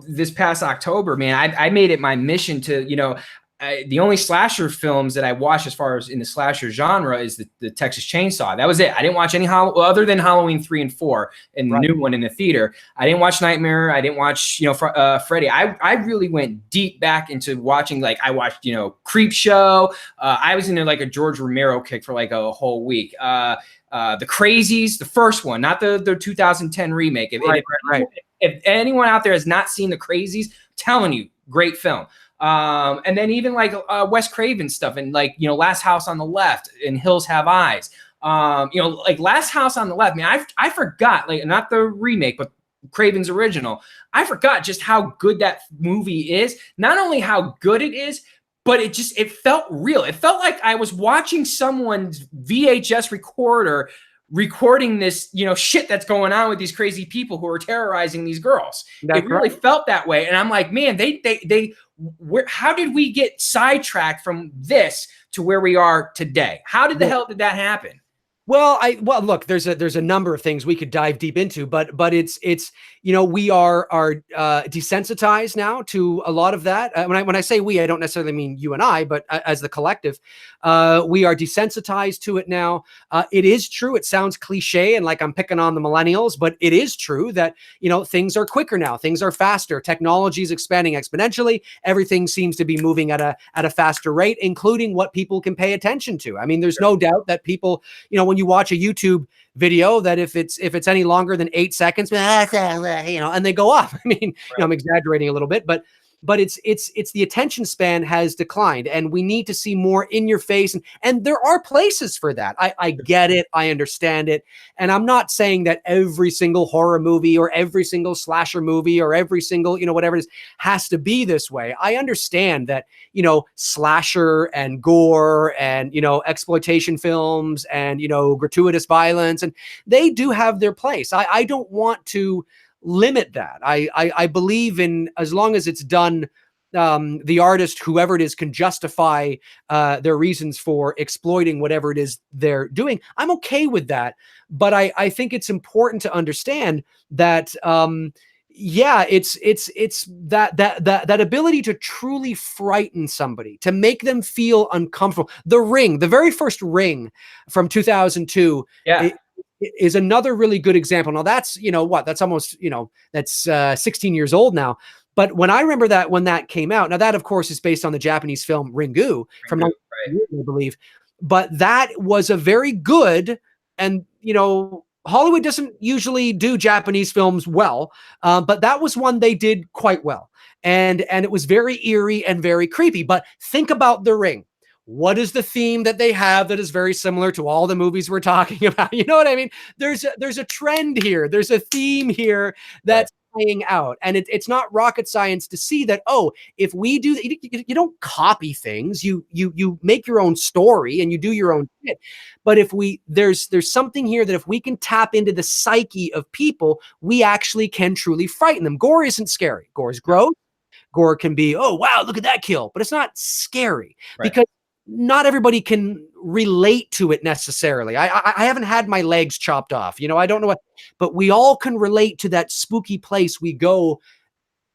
this past October, man, I made it my mission to, the only slasher films that I watched as far as in the slasher genre is the Texas Chainsaw. That was it. I didn't watch any other than Halloween 3 and 4 and the new one in the theater. I didn't watch Nightmare. I didn't watch, Freddy. I really went deep back into watching, like I watched, Creep Show. I was into like a George Romero kick for like a whole week. The Crazies, the first one, not the 2010 remake. If anyone out there has not seen The Crazies, telling you, great film. And then even like Wes Craven stuff, and like, Last House on the Left and Hills Have Eyes. Like Last House on the Left, man, I forgot, like, not the remake, but Craven's original. I forgot just how good that movie is. Not only how good it is, but it felt real. It felt like I was watching someone's VHS recorder recording this, you know, shit that's going on with these crazy people who are terrorizing these girls. That's it really right. felt that way. And I'm like, man, how did we get sidetracked from this to where we are today? How did the hell did that happen? Well, look, there's a number of things we could dive deep into, but it's you know, we are desensitized now to a lot of that. When I say we, I don't necessarily mean you and I, but as the collective, we are desensitized to it now. It is true. It sounds cliche and like I'm picking on the millennials, but it is true that, you know, things are quicker now. Things are faster. Technology is expanding exponentially. Everything seems to be moving at a faster rate, including what people can pay attention to. I mean, there's no doubt that people, you know, when you watch a YouTube video, that if it's any longer than 8 seconds, you know, and they go off. I mean, you know, I'm exaggerating a little bit, but it's the attention span has declined, and we need to see more in your face. And there are places for that. I get it. I understand it. And I'm not saying that every single horror movie or every single slasher movie or every single, you know, whatever it is has to be this way. I understand that, you know, slasher and gore and, you know, exploitation films and, you know, gratuitous violence, and they do have their place. I don't want to limit that. I believe in, as long as it's done, the artist, whoever it is, can justify their reasons for exploiting whatever it is they're doing. I'm okay with that. But I think it's important to understand that, yeah, it's that ability to truly frighten somebody, to make them feel uncomfortable. The Ring, the very first Ring from 2002. Yeah. Is another really good example. Now that's, you know what, that's almost, you know, that's 16 years old now. But when I remember that, when that came out, now that of course is based on the Japanese film Ringu from 1998, I believe. But that was a very good, and, you know, Hollywood doesn't usually do Japanese films well, but that was one they did quite well. And it was very eerie and very creepy. But think about The Ring. What is the theme that they have that is very similar to all the movies we're talking about? You know what I mean? There's a trend here. There's a theme here that's playing out. And it's not rocket science to see that, oh, if we do, you don't copy things, you make your own story and you do your own shit. But if there's something here that if we can tap into the psyche of people, we actually can truly frighten them. Gore isn't scary. Gore is gross. Gore can be, oh, wow, look at that kill. But it's not scary because not everybody can relate to it necessarily. I haven't had my legs chopped off. You know, I don't know what, but we all can relate to that spooky place we go,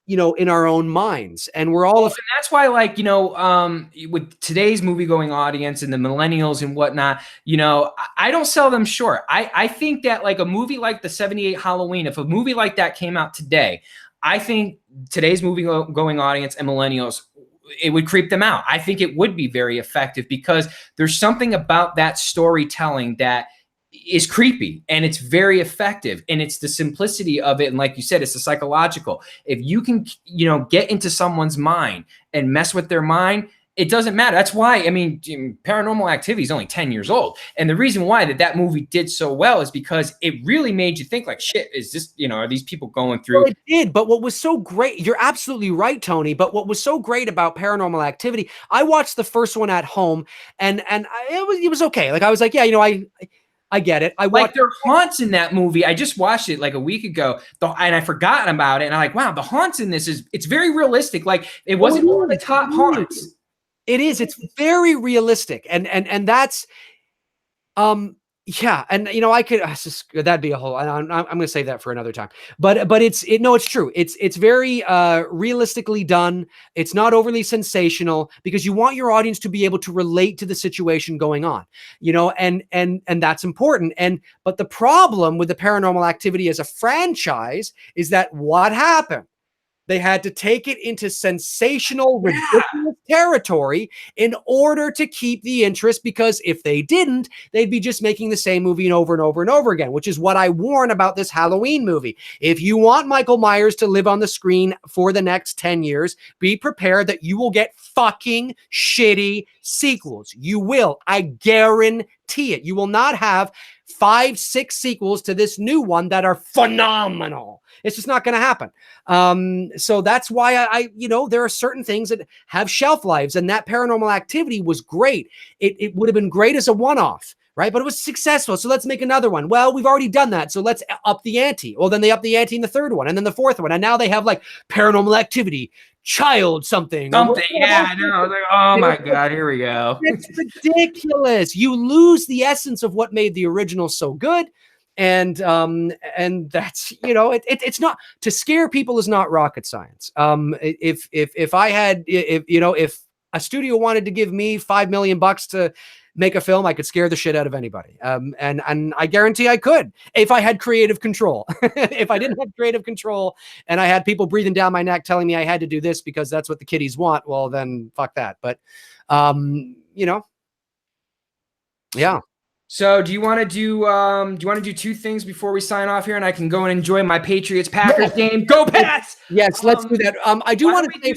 you know, in our own minds. And we're all, and that's why, like, you know, with today's movie going audience and the millennials and whatnot, you know, I don't sell them short. I think that, like, a movie like the 78 Halloween, if a movie like that came out today, I think today's movie going audience and millennials, it would creep them out. I think it would be very effective because there's something about that storytelling that is creepy and it's very effective, and it's the simplicity of it. And like you said, it's the psychological. If you can, you know, get into someone's mind and mess with their mind, it doesn't matter. That's why, I mean, Paranormal Activity is only 10 years old. And the reason why that movie did so well is because it really made you think, like, shit, is this, you know, are these people going through? Well, it did. But what was so great, you're absolutely right, Tony. But what was so great about Paranormal Activity, I watched the first one at home and it was okay. Like, I was like, yeah, you know, I get it. I watched, like, there are haunts in that movie. I just watched it like a week ago, and I forgot about it. And I'm like, wow, the haunts in this it's very realistic. Like, it wasn't over the top haunts. It is. It's very realistic, and that's, yeah. And, you know, I could that'd be a whole. I'm going to save that for another time. But it's true. It's very realistically done. It's not overly sensational because you want your audience to be able to relate to the situation going on. You know, and that's important. But the problem with the Paranormal Activity as a franchise is that what happened? They had to take it into sensational, ridiculous territory in order to keep the interest, because if they didn't, they'd be just making the same movie and over and over and over again, which is what I warn about this Halloween movie. If you want Michael Myers to live on the screen for the next 10 years, be prepared that you will get fucking shitty sequels. You will. I guarantee it. You will not have 5, 6 sequels to this new one that are phenomenal. It's just not going to happen. So that's why I, you know, there are certain things that have shelf lives, and that Paranormal Activity was great. It would have been great as a one-off, right? But it was successful. So let's make another one. Well, we've already done that. So let's up the ante. Well, then they up the ante in the third one and then the fourth one. And now they have like Paranormal Activity, Child something. Yeah, I know. Like, oh my God, here we go. It's ridiculous. You lose the essence of what made the original so good. And that's, you know, it's not, to scare people is not rocket science. If I had, if a studio wanted to give me $5 million to make a film, I could scare the shit out of anybody. And I guarantee I could if I had creative control. If I didn't have creative control and I had people breathing down my neck telling me I had to do this because that's what the kiddies want, well, then fuck that. But, yeah. So do you want to do two things before we sign off here, and I can go and enjoy my Patriots Packers game? Go Pats! Yes, let's do that. I do want to say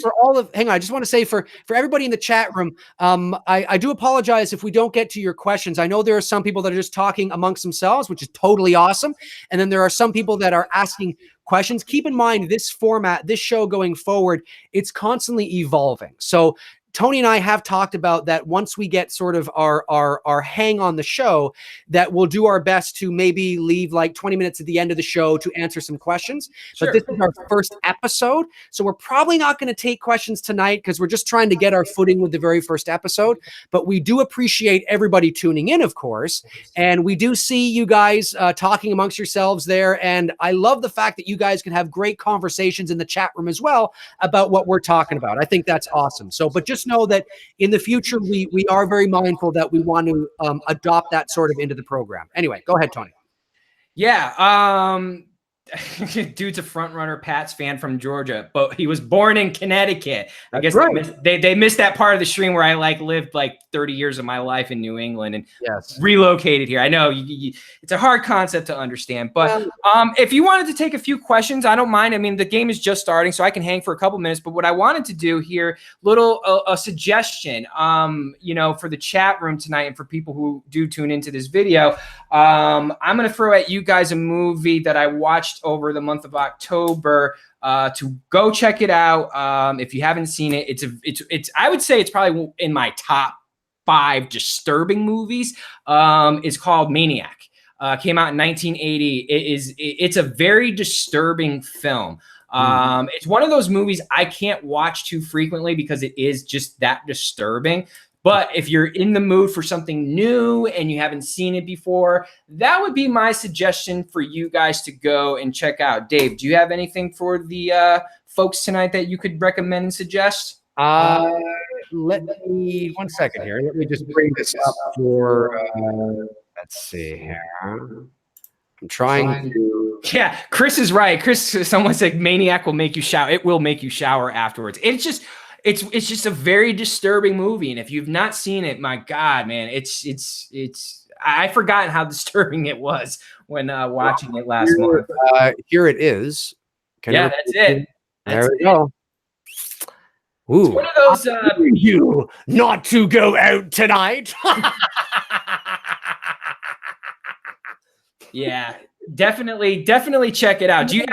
hang on, I just want to say for everybody in the chat room, I do apologize if we don't get to your questions. I know there are some people that are just talking amongst themselves, which is totally awesome. And then there are some people that are asking questions. Keep in mind this format, this show going forward, it's constantly evolving. So Tony and I have talked about that once we get sort of our hang on the show, that we'll do our best to maybe leave like 20 minutes at the end of the show to answer some questions. Sure. But this is our first episode, so we're probably not going to take questions tonight because we're just trying to get our footing with the very first episode. But we do appreciate everybody tuning in, of course. And we do see you guys talking amongst yourselves there. And I love the fact that you guys can have great conversations in the chat room as well about what we're talking about. I think that's awesome. So, but just know that in the future, we are very mindful that we want to adopt that sort of into the program. Anyway, go ahead, Tony. Yeah. Dude's a front runner Pats fan from Georgia, but he was born in Connecticut. I guess they missed that part of the stream where I lived 30 years of my life in New England and relocated here. I know it's a hard concept to understand, but if you wanted to take a few questions, I don't mind. I mean, the game is just starting, so I can hang for a couple minutes. But what I wanted to do here, a suggestion, for the chat room tonight and for people who do tune into this video, I'm going to throw at you guys a movie that I watched over the month of October to go check it out. If you haven't seen it, it's I would say it's probably in my top 5 disturbing movies. It's called Maniac. Came out in 1980. It's a very disturbing film. It's one of those movies I can't watch too frequently because it is just that disturbing. But if you're in the mood for something new and you haven't seen it before, that would be my suggestion for you guys to go and check out. Dave, do you have anything for the folks tonight that you could recommend and suggest? Let me, 1 second here. Let me just bring this up for, let's see here. I'm trying to. Yeah, Chris is right. Someone said Maniac will make you shower. It will make you shower afterwards. It's just a very disturbing movie, and if you've not seen it, my God, man, I've forgotten how disturbing it was when watching it last month. Here it is. That's it. There we go. Ooh, it's one of those. You not to go out tonight. Yeah, definitely check it out. Do you?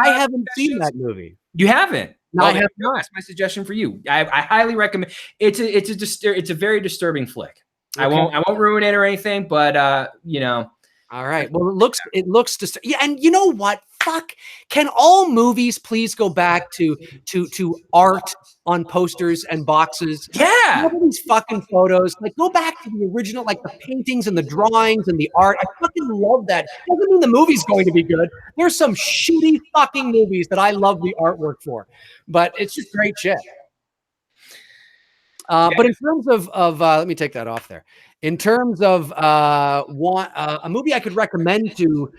I haven't seen that movie. You haven't? No, I have not. That's my suggestion for you. I highly recommend. It's a very disturbing flick. Okay. I won't ruin it or anything, but All right. Well, it looks yeah, and you know what? Fuck. Can all movies please go back to art on posters and boxes? Yeah. All these fucking photos. Go back to the original, the paintings and the drawings and the art. I fucking love that. Doesn't mean the movie's going to be good. There's some shitty fucking movies that I love the artwork for, but it's just great shit. But in terms of let me take that off there. In terms of a movie I could recommend to,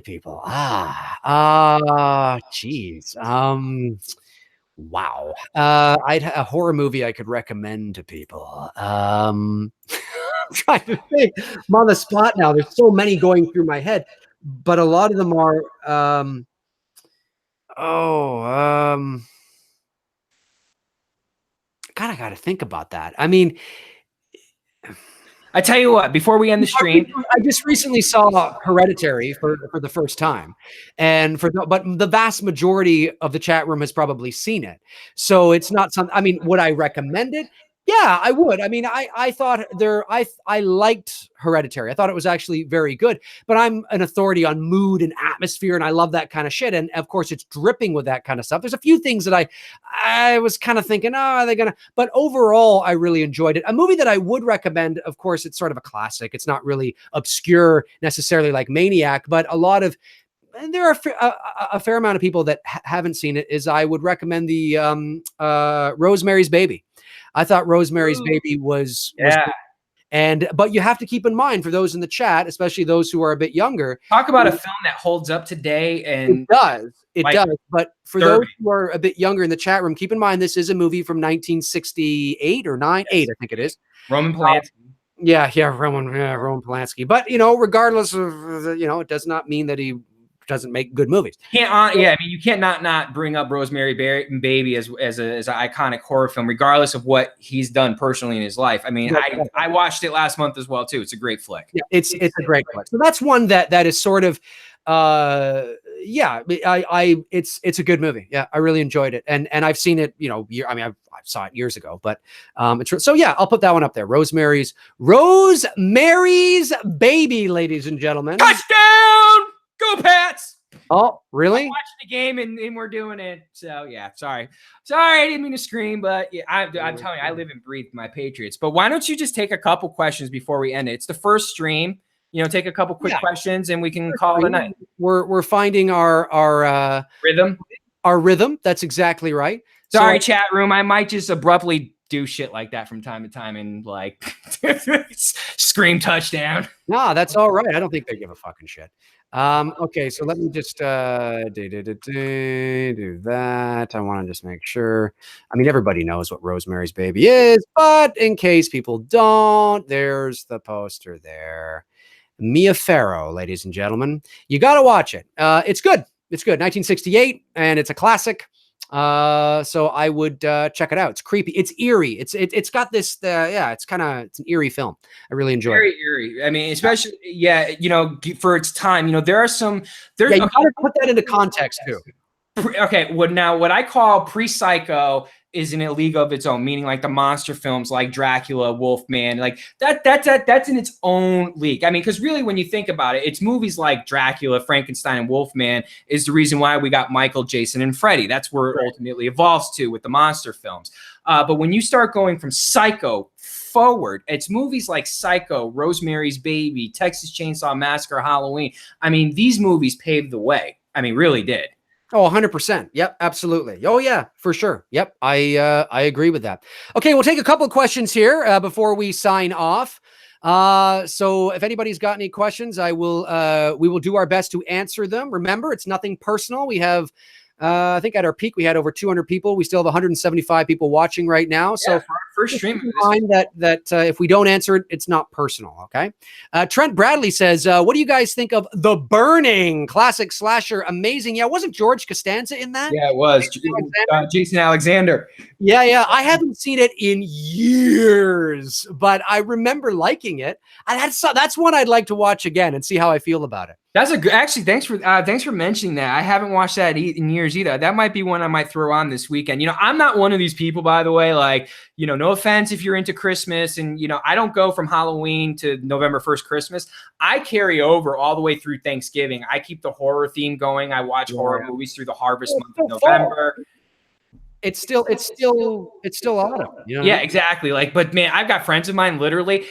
people. Geez. Wow. A horror movie I could recommend to people. I'm trying to think. I'm on the spot now. There's so many going through my head, but a lot of them are. God, I got to think about that. I mean, I tell you what, before we end the stream, I just recently saw Hereditary for the first time, and but the vast majority of the chat room has probably seen it. So it's not something. I mean, would I recommend it? Yeah, I would. I mean, I thought I liked Hereditary. I thought it was actually very good, but I'm an authority on mood and atmosphere, and I love that kind of shit. And of course, it's dripping with that kind of stuff. There's a few things that I was kind of thinking, oh, are they gonna? But overall, I really enjoyed it. A movie that I would recommend. Of course, it's sort of a classic. It's not really obscure necessarily like Maniac, but a lot of and there are a fair amount of people that haven't seen it. Is I would recommend the Rosemary's Baby. I thought Rosemary's Baby was but you have to keep in mind for those in the chat, especially those who are a bit younger. Talk about a film that holds up today, and it does. But for those who are a bit younger in the chat room, keep in mind this is a movie from 1968 or 8, I think it is. Roman Polanski. Roman Polanski. But regardless of it does not mean that he doesn't make good movies. I mean, you can't not bring up Rosemary Baby as an iconic horror film, regardless of what he's done personally in his life. I mean, I watched it last month as well too. It's a great flick. Yeah, it's a great flick. So that's one that is sort of it's a good movie. Yeah, I really enjoyed it, and I've seen it. I saw it years ago, but so yeah, I'll put that one up there. Rosemary's Baby, ladies and gentlemen. Touchdown! Go Pats! Oh, really? I'm watching the game and we're doing it. So yeah, sorry, I didn't mean to scream, but yeah, I'm telling you, I live and breathe my Patriots. But why don't you just take a couple questions before we end it? It's the first stream. Take a couple quick questions and we can call it a night. We're finding our rhythm. Our rhythm. That's exactly right. Sorry, chat room. I might just abruptly do shit like that from time to time and like scream touchdown. No, that's all right. I don't think they give a fucking shit. Okay, so let me just do that. I want to just make sure. I mean, everybody knows what Rosemary's Baby is, but in case people don't, there's the poster there. Mia Farrow, ladies and gentlemen. You got to watch it. It's good. It's good. 1968, and it's a classic. So I would check it out. It's creepy. It's eerie. It's got this. It's an eerie film. I really enjoy it. Very eerie. I mean, especially for its time. There are some. You got to put that into context too. Okay. What I call pre-Psycho is an league of its own, meaning like the monster films like Dracula, Wolfman, like that's in its own league. I mean, because really when you think about it, it's movies like Dracula, Frankenstein, and Wolfman is the reason why we got Michael, Jason, and Freddy. That's where it ultimately evolves to with the monster films. But when you start going from Psycho forward, it's movies like Psycho, Rosemary's Baby, Texas Chainsaw Massacre, Halloween. I mean, these movies paved the way. I mean, really did. Oh, 100%. Yep, absolutely. Oh, yeah, for sure. Yep, I agree with that. Okay, we'll take a couple of questions here before we sign off. So if anybody's got any questions, we will do our best to answer them. Remember, it's nothing personal. We have, I think at our peak, we had over 200 people. We still have 175 people watching right now. Yeah, so for our first stream, mind that if we don't answer it, it's not personal. Okay. Trent Bradley says, what do you guys think of The Burning? Classic slasher. Amazing. Yeah. Wasn't George Costanza in that? Yeah, it was. Jason Alexander. Yeah. I haven't seen it in years, but I remember liking it. And that's one I'd like to watch again and see how I feel about it. That's actually, thanks for mentioning that. I haven't watched that in years either. That might be one I might throw on this weekend. I'm not one of these people, by the way, like, no offense if you're into Christmas and, I don't go from Halloween to November 1st Christmas. I carry over all the way through Thanksgiving. I keep the horror theme going. I watch horror movies through the harvest month of November. It's still autumn. Yeah, exactly. Like, but man, I've got friends of mine, literally,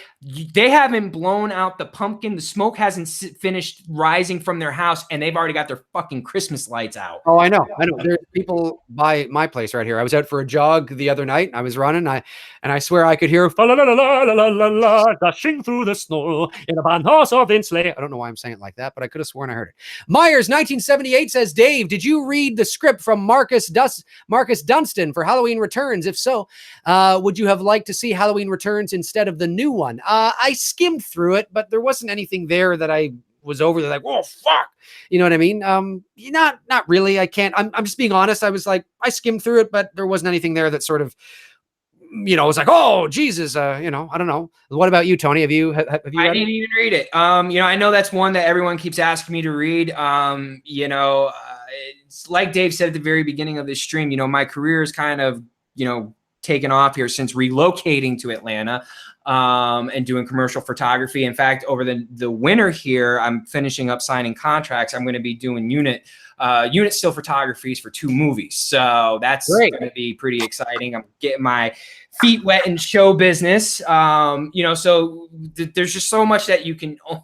they haven't blown out the pumpkin. The smoke hasn't finished rising from their house, and they've already got their fucking Christmas lights out. Oh, I know. There's people by my place right here. I was out for a jog the other night. I was running. And I swear I could hear dashing through the snow in a barn horse open sleigh. I don't know why I'm saying it like that, but I could have sworn I heard it. Myers 1978 says, Dave, did you read the script from Marcus Dunstan for Halloween Returns? If so, would you have liked to see Halloween Returns instead of the new one? I skimmed through it, but there wasn't anything there that I was over there like, oh fuck, you know what I mean? Not really. I can't. I'm just being honest. I was like, I skimmed through it, but there wasn't anything there that sort of, was like, oh Jesus, I don't know. What about you, Tony? Have you? I didn't even read it. I know that's one that everyone keeps asking me to read. It's like Dave said at the very beginning of this stream. My career is kind of, taken off here since relocating to Atlanta and doing commercial photography. In fact, over the winter here, I'm finishing up signing contracts. I'm going to be doing unit still photographies for 2 movies. So that's going to be pretty exciting. I'm getting my feet wet in show business. You know, so there's just so much that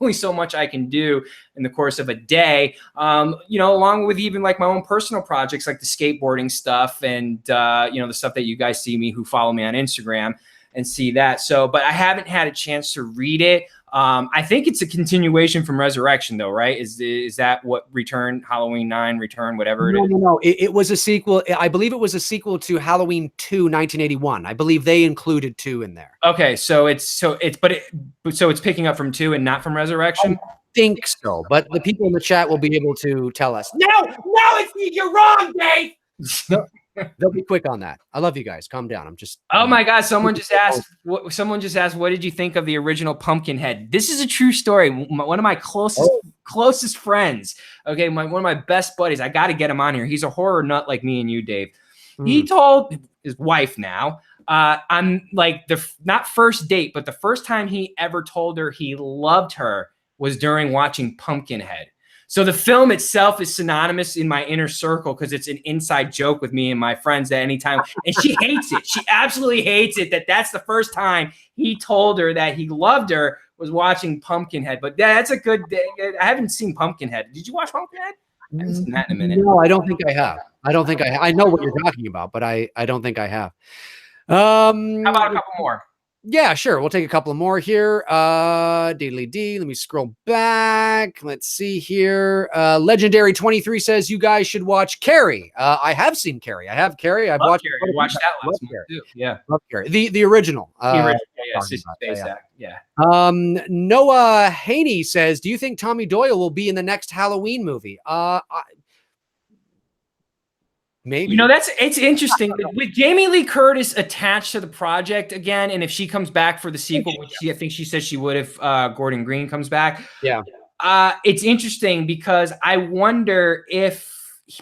only so much I can do in the course of a day. You know, along with even like my own personal projects, like the skateboarding stuff and, you know, the stuff that you guys see me who follow me on Instagram and see that. So, but I haven't had a chance to read it. I think it's a continuation from Resurrection, though, right? Is that what Return, Halloween 9, Return, whatever it is? No. It was a sequel. I believe it was a sequel to Halloween 2, 1981. I believe they included 2 in there. Okay, so it's picking up from 2 and not from Resurrection. I think so, but the people in the chat will be able to tell us. No, you're wrong, Dave. They'll be quick on that. I love you guys. Calm down. I'm just. Oh my God! Someone just asked. What did you think of the original Pumpkinhead? This is a true story. One of my closest friends. Okay, one of my best buddies. I got to get him on here. He's a horror nut like me and you, Dave. He told his wife now. I'm like not first date, but the first time he ever told her he loved her was during watching Pumpkinhead. So the film itself is synonymous in my inner circle because it's an inside joke with me and my friends at any time. And she hates it. She absolutely hates it that's the first time he told her that he loved her was watching Pumpkinhead. But yeah, that's a good – I haven't seen Pumpkinhead. Did you watch Pumpkinhead? I haven't seen that in a minute. No, I don't think I have. I know what you're talking about, but I don't think I have. How about a couple more? Yeah, sure. We'll take a couple more here. Let me scroll back. Let's see here. Legendary 23 says you guys should watch Carrie. I have seen Carrie. I have Carrie. I've watched Carrie. Watched that last month too. Yeah. Love Carrie. The original. Yeah. Noah Haney says, do you think Tommy Doyle will be in the next Halloween movie? Maybe. You know, it's interesting with Jamie Lee Curtis attached to the project again, and if she comes back for the sequel, which I think she said she would if Gordon Green comes back. Yeah. It's interesting because I wonder if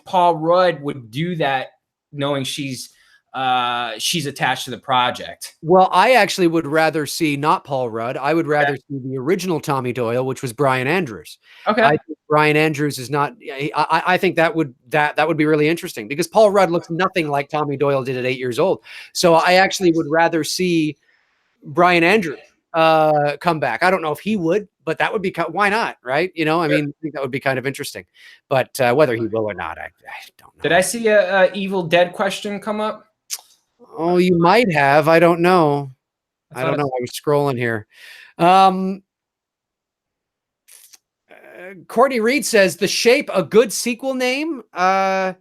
Paul Rudd would do that, knowing she's attached to the project. Well, I actually would rather see not Paul Rudd. I would rather see the original Tommy Doyle, which was Brian Andrews. Okay. I think Brian Andrews is not. I think that would be really interesting because Paul Rudd looks nothing like Tommy Doyle did at 8 years old. So I actually would rather see Brian Andrews come back. I don't know if he would, but that would be why not, right? You know, I mean, I think that would be kind of interesting. But whether he will or not, I don't know. Did I see a Evil Dead question come up? Oh, you might have. I don't know. I don't know. I was scrolling here. Courtney Reed says, The Shape, a good sequel name? Well,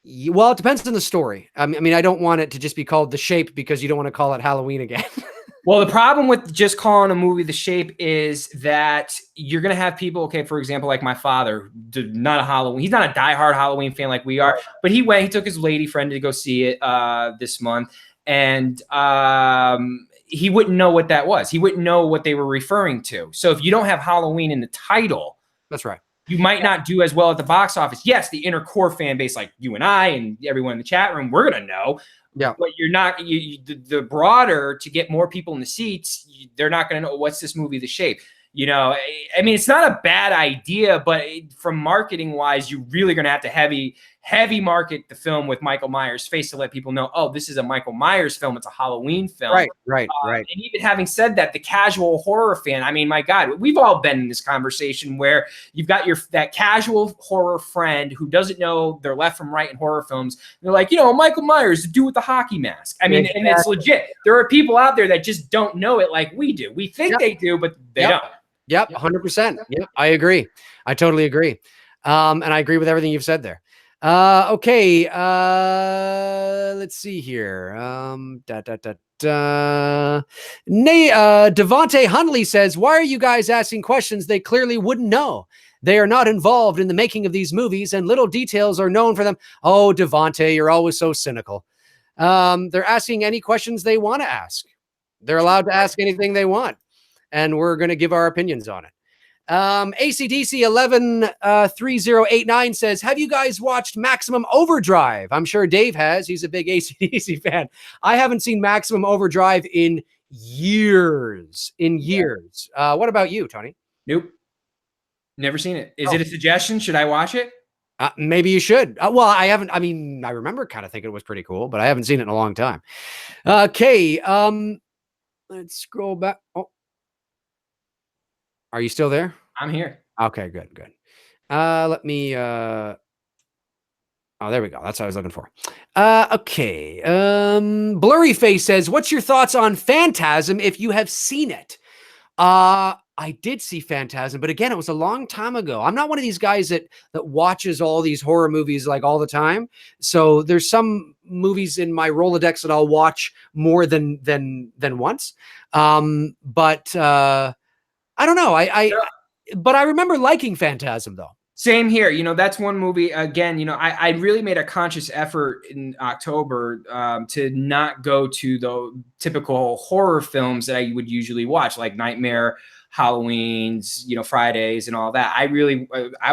it depends on the story. I mean, I don't want it to just be called The Shape because you don't want to call it Halloween again. Well, the problem with just calling a movie The Shape is that you're going to have people, okay, for example, like my father, he's not a diehard Halloween fan like we are, but he took his lady friend to go see it this month, and he wouldn't know what that was. He wouldn't know what they were referring to. So if you don't have Halloween in the title, that's right, you might not do as well at the box office. Yes, the inner core fan base like you and I and everyone in the chat room, we're going to know. Yeah, but you're not. The broader to get more people in the seats, they're not going to know what's this movie, The Shape. You know, I mean, it's not a bad idea, but from marketing wise, you're really going to have to heavy market the film with Michael Myers' face to let people know, oh, this is a Michael Myers film. It's a Halloween film. Right. And even having said that, the casual horror fan, I mean, my God, we've all been in this conversation where you've got that casual horror friend who doesn't know their left from right in horror films. They're like, you know, Michael Myers, the dude with the hockey mask. I mean, and it's legit. There are people out there that just don't know it like we do. We think they do, but they don't. Yep, 100%. Yep, I agree. I totally agree. And I agree with everything you've said there. Okay. Let's see here. Devontae Hunley says, why are you guys asking questions they clearly wouldn't know? They are not involved in the making of these movies and little details are known for them. Oh, Devontae, you're always so cynical. They're asking any questions they want to ask. They're allowed to ask anything they want. And we're going to give our opinions on it. ACDC 113089 says, have you guys watched Maximum Overdrive? I'm sure Dave has. He's a big ACDC fan. I haven't seen Maximum Overdrive in years. What about you, Tony? Nope. Never seen it. Is it a suggestion? Should I watch it? Maybe you should. Well, I haven't. I mean, I remember kind of thinking it was pretty cool, but I haven't seen it in a long time. Okay. Let's scroll back. Oh. Are you still there? I'm here. Okay, good. Let me oh, there we go. That's what I was looking for. Okay. Blurry Face says, what's your thoughts on Phantasm if you have seen it? I did see Phantasm, but again, it was a long time ago. I'm not one of these guys that watches all these horror movies like all the time. So there's some movies in my Rolodex that I'll watch more than once. But I don't know. But I remember liking Phantasm though. Same here. You know, that's one movie, again, you know, I really made a conscious effort in October to not go to the typical horror films that I would usually watch, like Nightmare, Halloween's, you know, Fridays and all that. I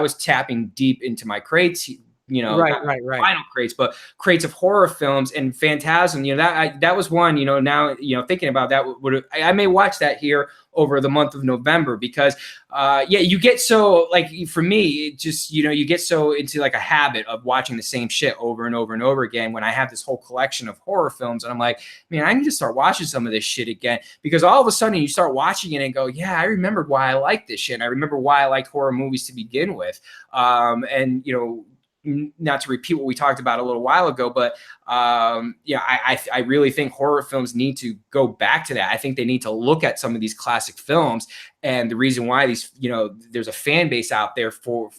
was tapping deep into my crates, you know, right. Vinyl crates, but crates of horror films, and Phantasm, you know, that was one, you know, now, you know, thinking about that, I may watch that here over the month of November, because yeah, you get so, like, for me, it just, you know, you get so into like a habit of watching the same shit over and over and over again, when I have this whole collection of horror films, and I'm like, man, I need to start watching some of this shit again, because all of a sudden you start watching it and go, yeah, I remembered why I like this shit, and I remember why I liked horror movies to begin with. And, you know, not to repeat what we talked about a little while ago, but yeah, I really think horror films need to go back to that. I think they need to look at some of these classic films, and the reason why these, you know, there's a fan base out there for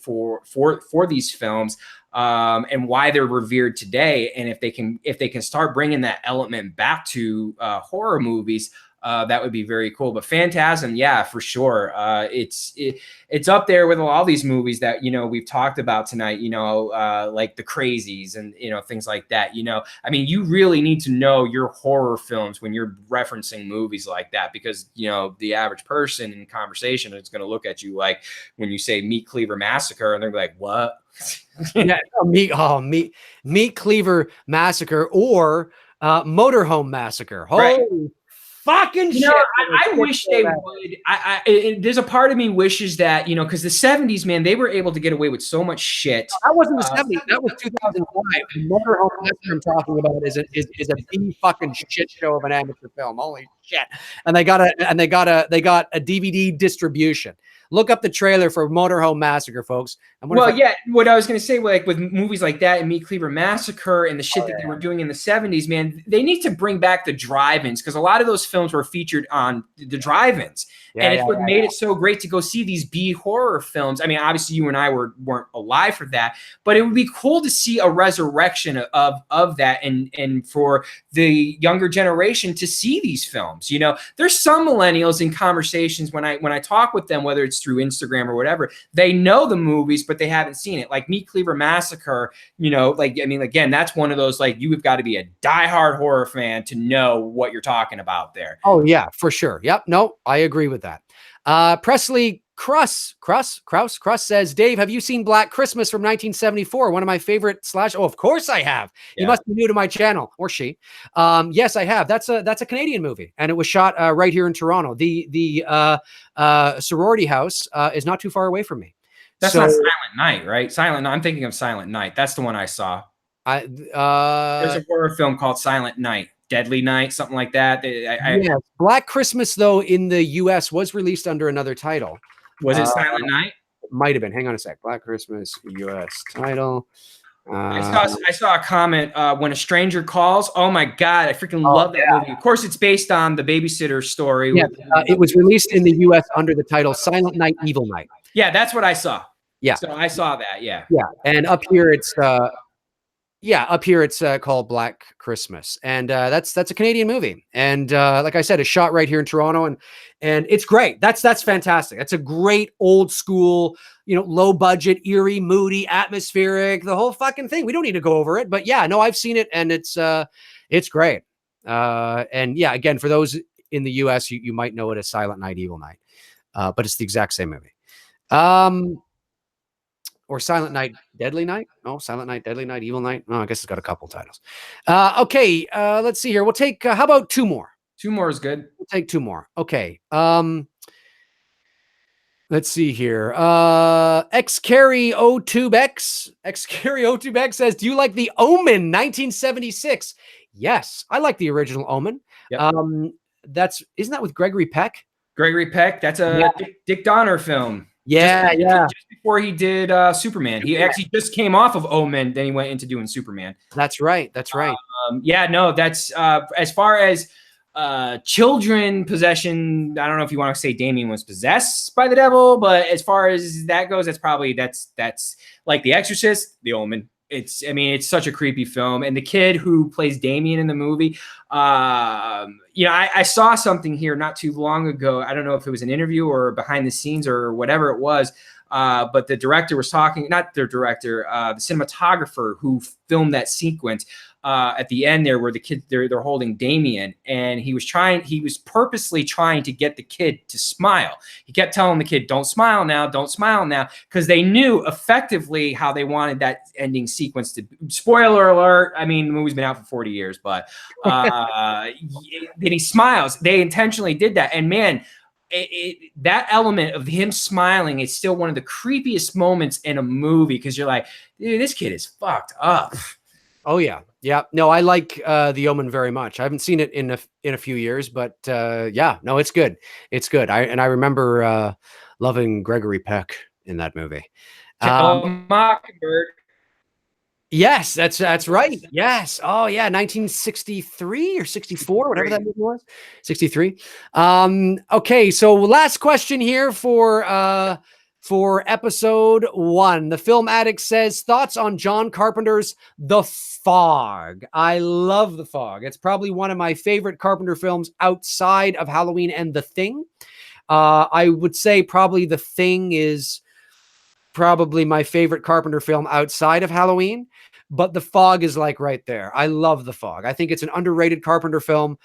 these films, and why they're revered today. And if they can start bringing that element back to horror movies, that would be very cool. But Phantasm, yeah, for sure. It's up there with all these movies that, you know, we've talked about tonight, you know, like The Crazies and, you know, things like that. You know, I mean, you really need to know your horror films when you're referencing movies like that, because, you know, the average person in conversation is going to look at you like when you say Meat Cleaver Massacre, and they're like, what? Yeah, Meat Cleaver Massacre or Motorhome Massacre. Right. Holy fucking shit. You know, I wish they would. There's a part of me wishes that, you know, because the 70s, man, they were able to get away with so much shit. That wasn't the 70s. That was 2005. Motorhome Massacre I'm talking about is a B fucking shit show of an amateur film. Holy shit. And they got a DVD distribution. Look up the trailer for Motorhome Massacre, folks. Well, yeah, what I was going to say, like with movies like that and Meat Cleaver Massacre and the shit that they were doing in the 70s, man, they need to bring back the drive-ins, because a lot of those films were featured on the drive-ins. And it's what made it so great to go see these B horror films. I mean, obviously you and I weren't alive for that, but it would be cool to see a resurrection of that, and for the younger generation to see these films. You know, there's some millennials in conversations when I talk with them, whether it's through Instagram or whatever, they know the movies, but they haven't seen it. Like Meat Cleaver Massacre, you know, like, I mean, again, that's one of those, like, you've got to be a diehard horror fan to know what you're talking about there. Oh yeah, for sure. Yep. No, I agree with that. Presley Kraus says, Dave, have you seen Black Christmas from 1974? One of my favorite slash. Oh, of course I have. Yeah. You must be new to my channel, or she. Yes, I have. That's a Canadian movie, and it was shot right here in Toronto. The sorority house is not too far away from me. That's not Silent Night, right? Silent Night. I'm thinking of Silent Night. That's the one I saw. There's a horror film called Silent Night. Deadly Night, something like that. Yeah, Black Christmas, though, in the U.S. was released under another title. Was it Silent Night? Might have been. Hang on a sec. Black Christmas, U.S. title. I saw a comment, When a Stranger Calls. Oh my God, I freaking love that movie. Of course, it's based on the babysitter story. Yeah, it was released in the U.S. under the title Silent Night, Evil Night. Yeah, that's what I saw. Yeah. So I saw that, yeah. Yeah, and up here it's called Black Christmas, and that's a Canadian movie, and like I said, it's shot right here in Toronto, and it's great. That's fantastic. That's a great old school, you know, low budget, eerie, moody, atmospheric, the whole fucking thing. We don't need to go over it, but yeah, no, I've seen it, and it's great. And yeah, again, for those in the U.S., you might know it as Silent Night, Evil Night, but it's the exact same movie. Um, or Silent Night, Deadly Night? No, Silent Night, Deadly Night, Evil Night. Oh, I guess it's got a couple titles. Okay, let's see here. We'll take, how about two more? Two more is good. We'll take two more. Okay. Let's see here. X-Carry-O-Tube-X says, do you like The Omen 1976? Yes, I like the original Omen. Yep. Isn't that with Gregory Peck? Gregory Peck. That's a Dick Donner film. Yeah, just before he did Superman. He actually just came off of Omen, then he went into doing Superman. That's right. That's right. Yeah, no, that's as far as children possession. I don't know if you want to say Damien was possessed by the devil, but as far as that goes, that's probably that's like The Exorcist, The Omen. I mean, it's such a creepy film, and the kid who plays Damien in the movie. I saw something here not too long ago. I don't know if it was an interview or behind the scenes or whatever it was. But the director was talking, not the director, the cinematographer who filmed that sequence at the end there where the kid, they're holding Damien, and he was purposely trying to get the kid to smile. He kept telling the kid, don't smile now, because they knew effectively how they wanted that ending sequence to, spoiler alert, I mean, the movie's been out for 40 years, but then he smiles. They intentionally did that. And man, that element of him smiling is still one of the creepiest moments in a movie, because you're like, dude, this kid is fucked up. Oh yeah, yeah. No, I like The Omen very much. I haven't seen it in a few years, but yeah, no, it's good. It's good. I remember loving Gregory Peck in that movie. Mockingbird. Yes, that's right. Yes. Oh yeah, 1963 or 64, whatever that movie was. 63. Okay, so last question here for episode 1. The Film Addict says, thoughts on John Carpenter's The Fog. I love The Fog. It's probably one of my favorite Carpenter films outside of Halloween and The Thing. I would say probably The Thing is probably my favorite Carpenter film outside of Halloween, but The Fog is like right there. I love The Fog. I think it's an underrated Carpenter film.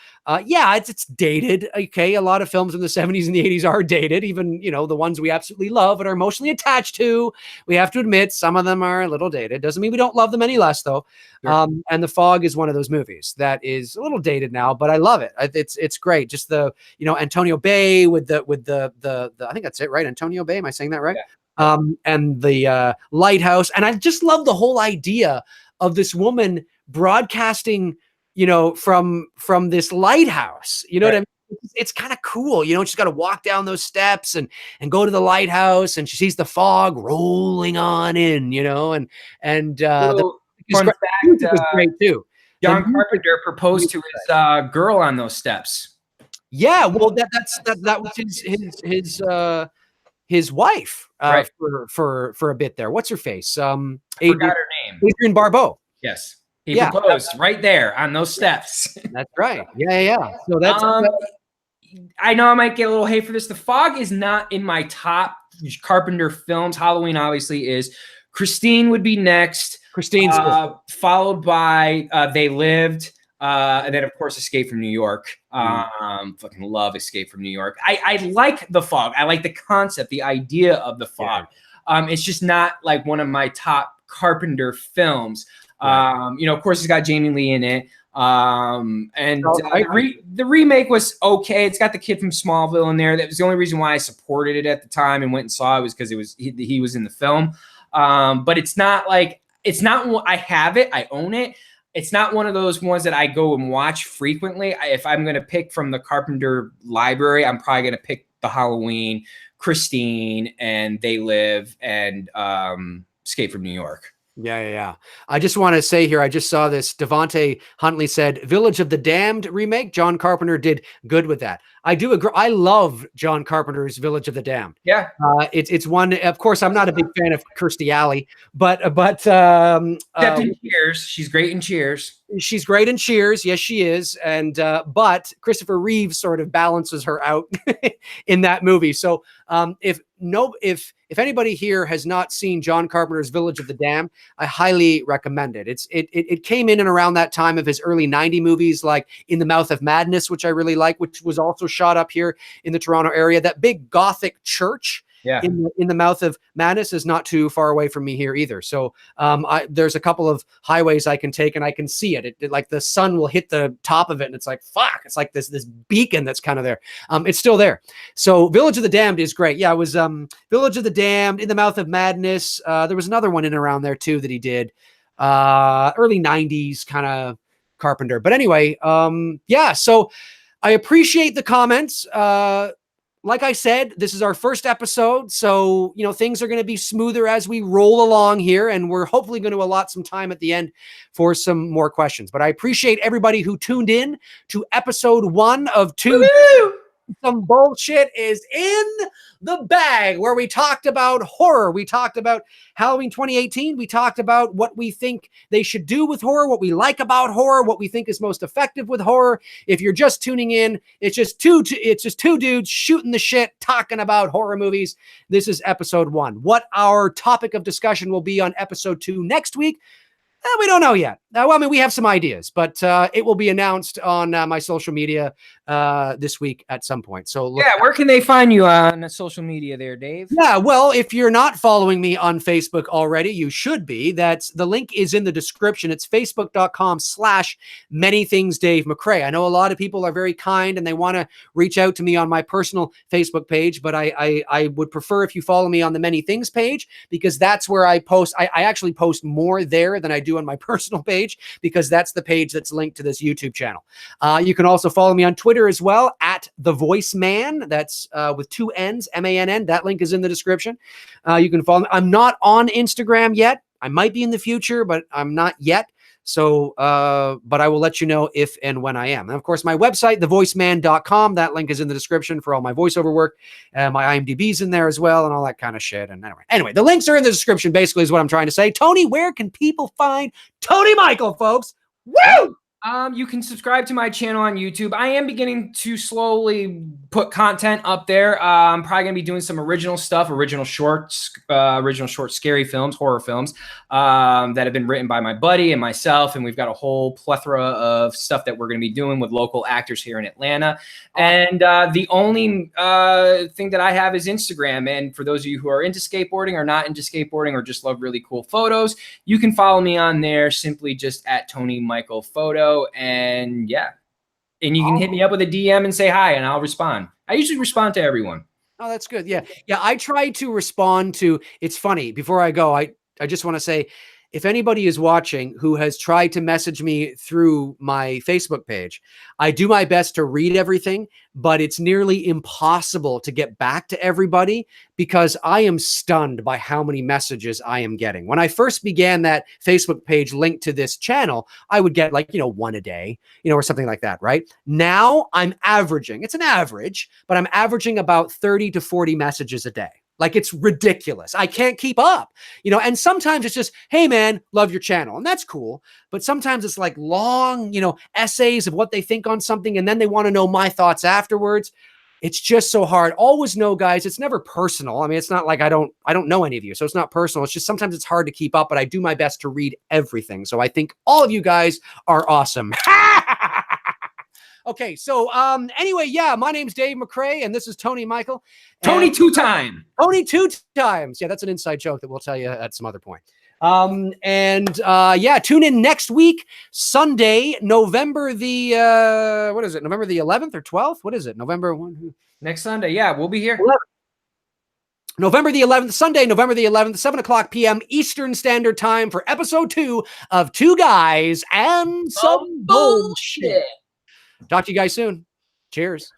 Yeah, it's dated. Okay, a lot of films in the 70s and the 80s are dated, even, the ones we absolutely love and are emotionally attached to. We have to admit some of them are a little dated. Doesn't mean we don't love them any less, though. Sure. And The Fog is one of those movies that is a little dated now, but I love it. It's great. Just the Antonio Bay with the I think that's it, right? Antonio Bay. Am I saying that right? Yeah. And the lighthouse. And I just love the whole idea of this woman broadcasting, from this lighthouse, what I mean? It's kind of cool. She's got to walk down those steps and go to the lighthouse, and she sees the fog rolling on in, fun fact, was great too. John Carpenter proposed to his girl on those steps. Yeah. Well, that was his wife right. for a bit there. What's her face? Forgot her name. Adrienne Barbeau. Yes. He proposed right there on those steps. That's right. Yeah. So that's I know I might get a little hate for this. The Fog is not in my top Carpenter films. Halloween obviously is. Christine would be next. Christine's followed by They Lived. And then, of course, Escape from New York. Fucking love Escape from New York. I like The Fog. I like the concept, the idea of The Fog. Yeah. It's just not like one of my top Carpenter films. Right. Of course, it's got Jamie Lee in it. The remake was okay. It's got the kid from Smallville in there. That was the only reason why I supported it at the time and went and saw it, was because he was in the film. But it's not like, I have it. I own it. It's not one of those ones that I go and watch frequently. If I'm going to pick from the Carpenter library, I'm probably going to pick the Halloween, Christine, and They Live, and Escape from New York. Yeah. I just want to say here, I just saw this. Devontae Huntley said, Village of the Damned remake. John Carpenter did good with that. I do agree. I love John Carpenter's Village of the Damned. Yeah. It's one, of course, I'm not a big fan of Kirstie Alley, but except in Cheers. She's great in Cheers. She's great in Cheers. Yes, she is. And, but Christopher Reeves sort of balances her out in that movie. So, if anybody here has not seen John Carpenter's Village of the Damned, I highly recommend it. It came in and around that time of his early 90 movies, like In the Mouth of Madness, which I really like, which was also shot up here in the Toronto area. That big Gothic church Yeah. in the Mouth of Madness is not too far away from me here either. So there's a couple of highways I can take and I can see it. It like the sun will hit the top of it and it's like, fuck, it's like this beacon that's kind of there. It's still there. So Village of the Damned is great. Yeah, it was Village of the Damned, In the Mouth of Madness. There was another one in around there too that he did. Early 90s kind of Carpenter. But anyway, yeah, so I appreciate the comments. Like I said, this is our first episode, so things are going to be smoother as we roll along here, and we're hopefully going to allot some time at the end for some more questions. But I appreciate everybody who tuned in to episode 1 of 2. Woo-hoo! Some bullshit is in the bag, where we talked about horror. We talked about Halloween 2018. We talked about what we think they should do with horror, what we like about horror, what we think is most effective with horror. If you're just tuning in, it's just two dudes shooting the shit, talking about horror movies. This is episode 1. What our topic of discussion will be on episode 2 next week, we don't know yet. Well, I mean, we have some ideas, but it will be announced on my social media this week at some point. So yeah, where can they find you on social media there, Dave? Yeah, well, if you're not following me on Facebook already, you should be. The link is in the description. It's facebook.com/manythingsdave McRae. I know a lot of people are very kind and they want to reach out to me on my personal Facebook page, but I would prefer if you follow me on the Many Things page, because that's where I post. I actually post more there than I do on my personal page, because that's the page that's linked to this YouTube channel. You can also follow me on Twitter as well, at The Voice Man. That's with 2 N's, MANN. That link is in the description. You can follow me. I'm not on Instagram yet. I might be in the future, but I'm not yet. So, but I will let you know if and when I am. And of course, my website, thevoiceman.com, that link is in the description for all my voiceover work. My IMDb's in there as well, and all that kind of shit. And anyway, the links are in the description, basically, is what I'm trying to say. Tony, where can people find Tony Michael, folks? Woo! You can subscribe to my channel on YouTube. I am beginning to slowly put content up there. I'm probably going to be doing some original stuff, original short, scary films, horror films that have been written by my buddy and myself. And we've got a whole plethora of stuff that we're going to be doing with local actors here in Atlanta. And the only thing that I have is Instagram. And for those of you who are into skateboarding or not into skateboarding or just love really cool photos, you can follow me on there, simply just at Tony Michael Photo. And yeah, and you can hit me up with a DM and say hi, and I'll respond. I usually respond to everyone. Oh, that's good. Yeah. I try to respond to. It's funny. Before I go, I just want to say, if anybody is watching who has tried to message me through my Facebook page, I do my best to read everything, but it's nearly impossible to get back to everybody, because I am stunned by how many messages I am getting. When I first began that Facebook page linked to this channel, I would get like, 1 a day, or something like that, right? Now I'm averaging, it's an average, but I'm averaging about 30 to 40 messages a day. Like, it's ridiculous. I can't keep up, and sometimes it's just, hey man, love your channel. And that's cool. But sometimes it's like long, essays of what they think on something. And then they want to know my thoughts afterwards. It's just so hard. Always know, guys, it's never personal. I mean, it's not like I don't know any of you. So it's not personal. It's just sometimes it's hard to keep up, but I do my best to read everything. So I think all of you guys are awesome. Okay, so anyway, yeah, my name's Dave McRae, and this is Tony Michael. Tony 2-time. Tony 2 times. Yeah, that's an inside joke that we'll tell you at some other point. Yeah, tune in next week, Sunday, November the what is it? November the 11th or 12th? What is it? November 1? Next Sunday. Yeah, we'll be here. 11th. November the 11th, Sunday, November the 11th, 7:00 p.m. Eastern Standard Time for episode 2 of Two Guys and Some Bullshit. Talk to you guys soon. Cheers.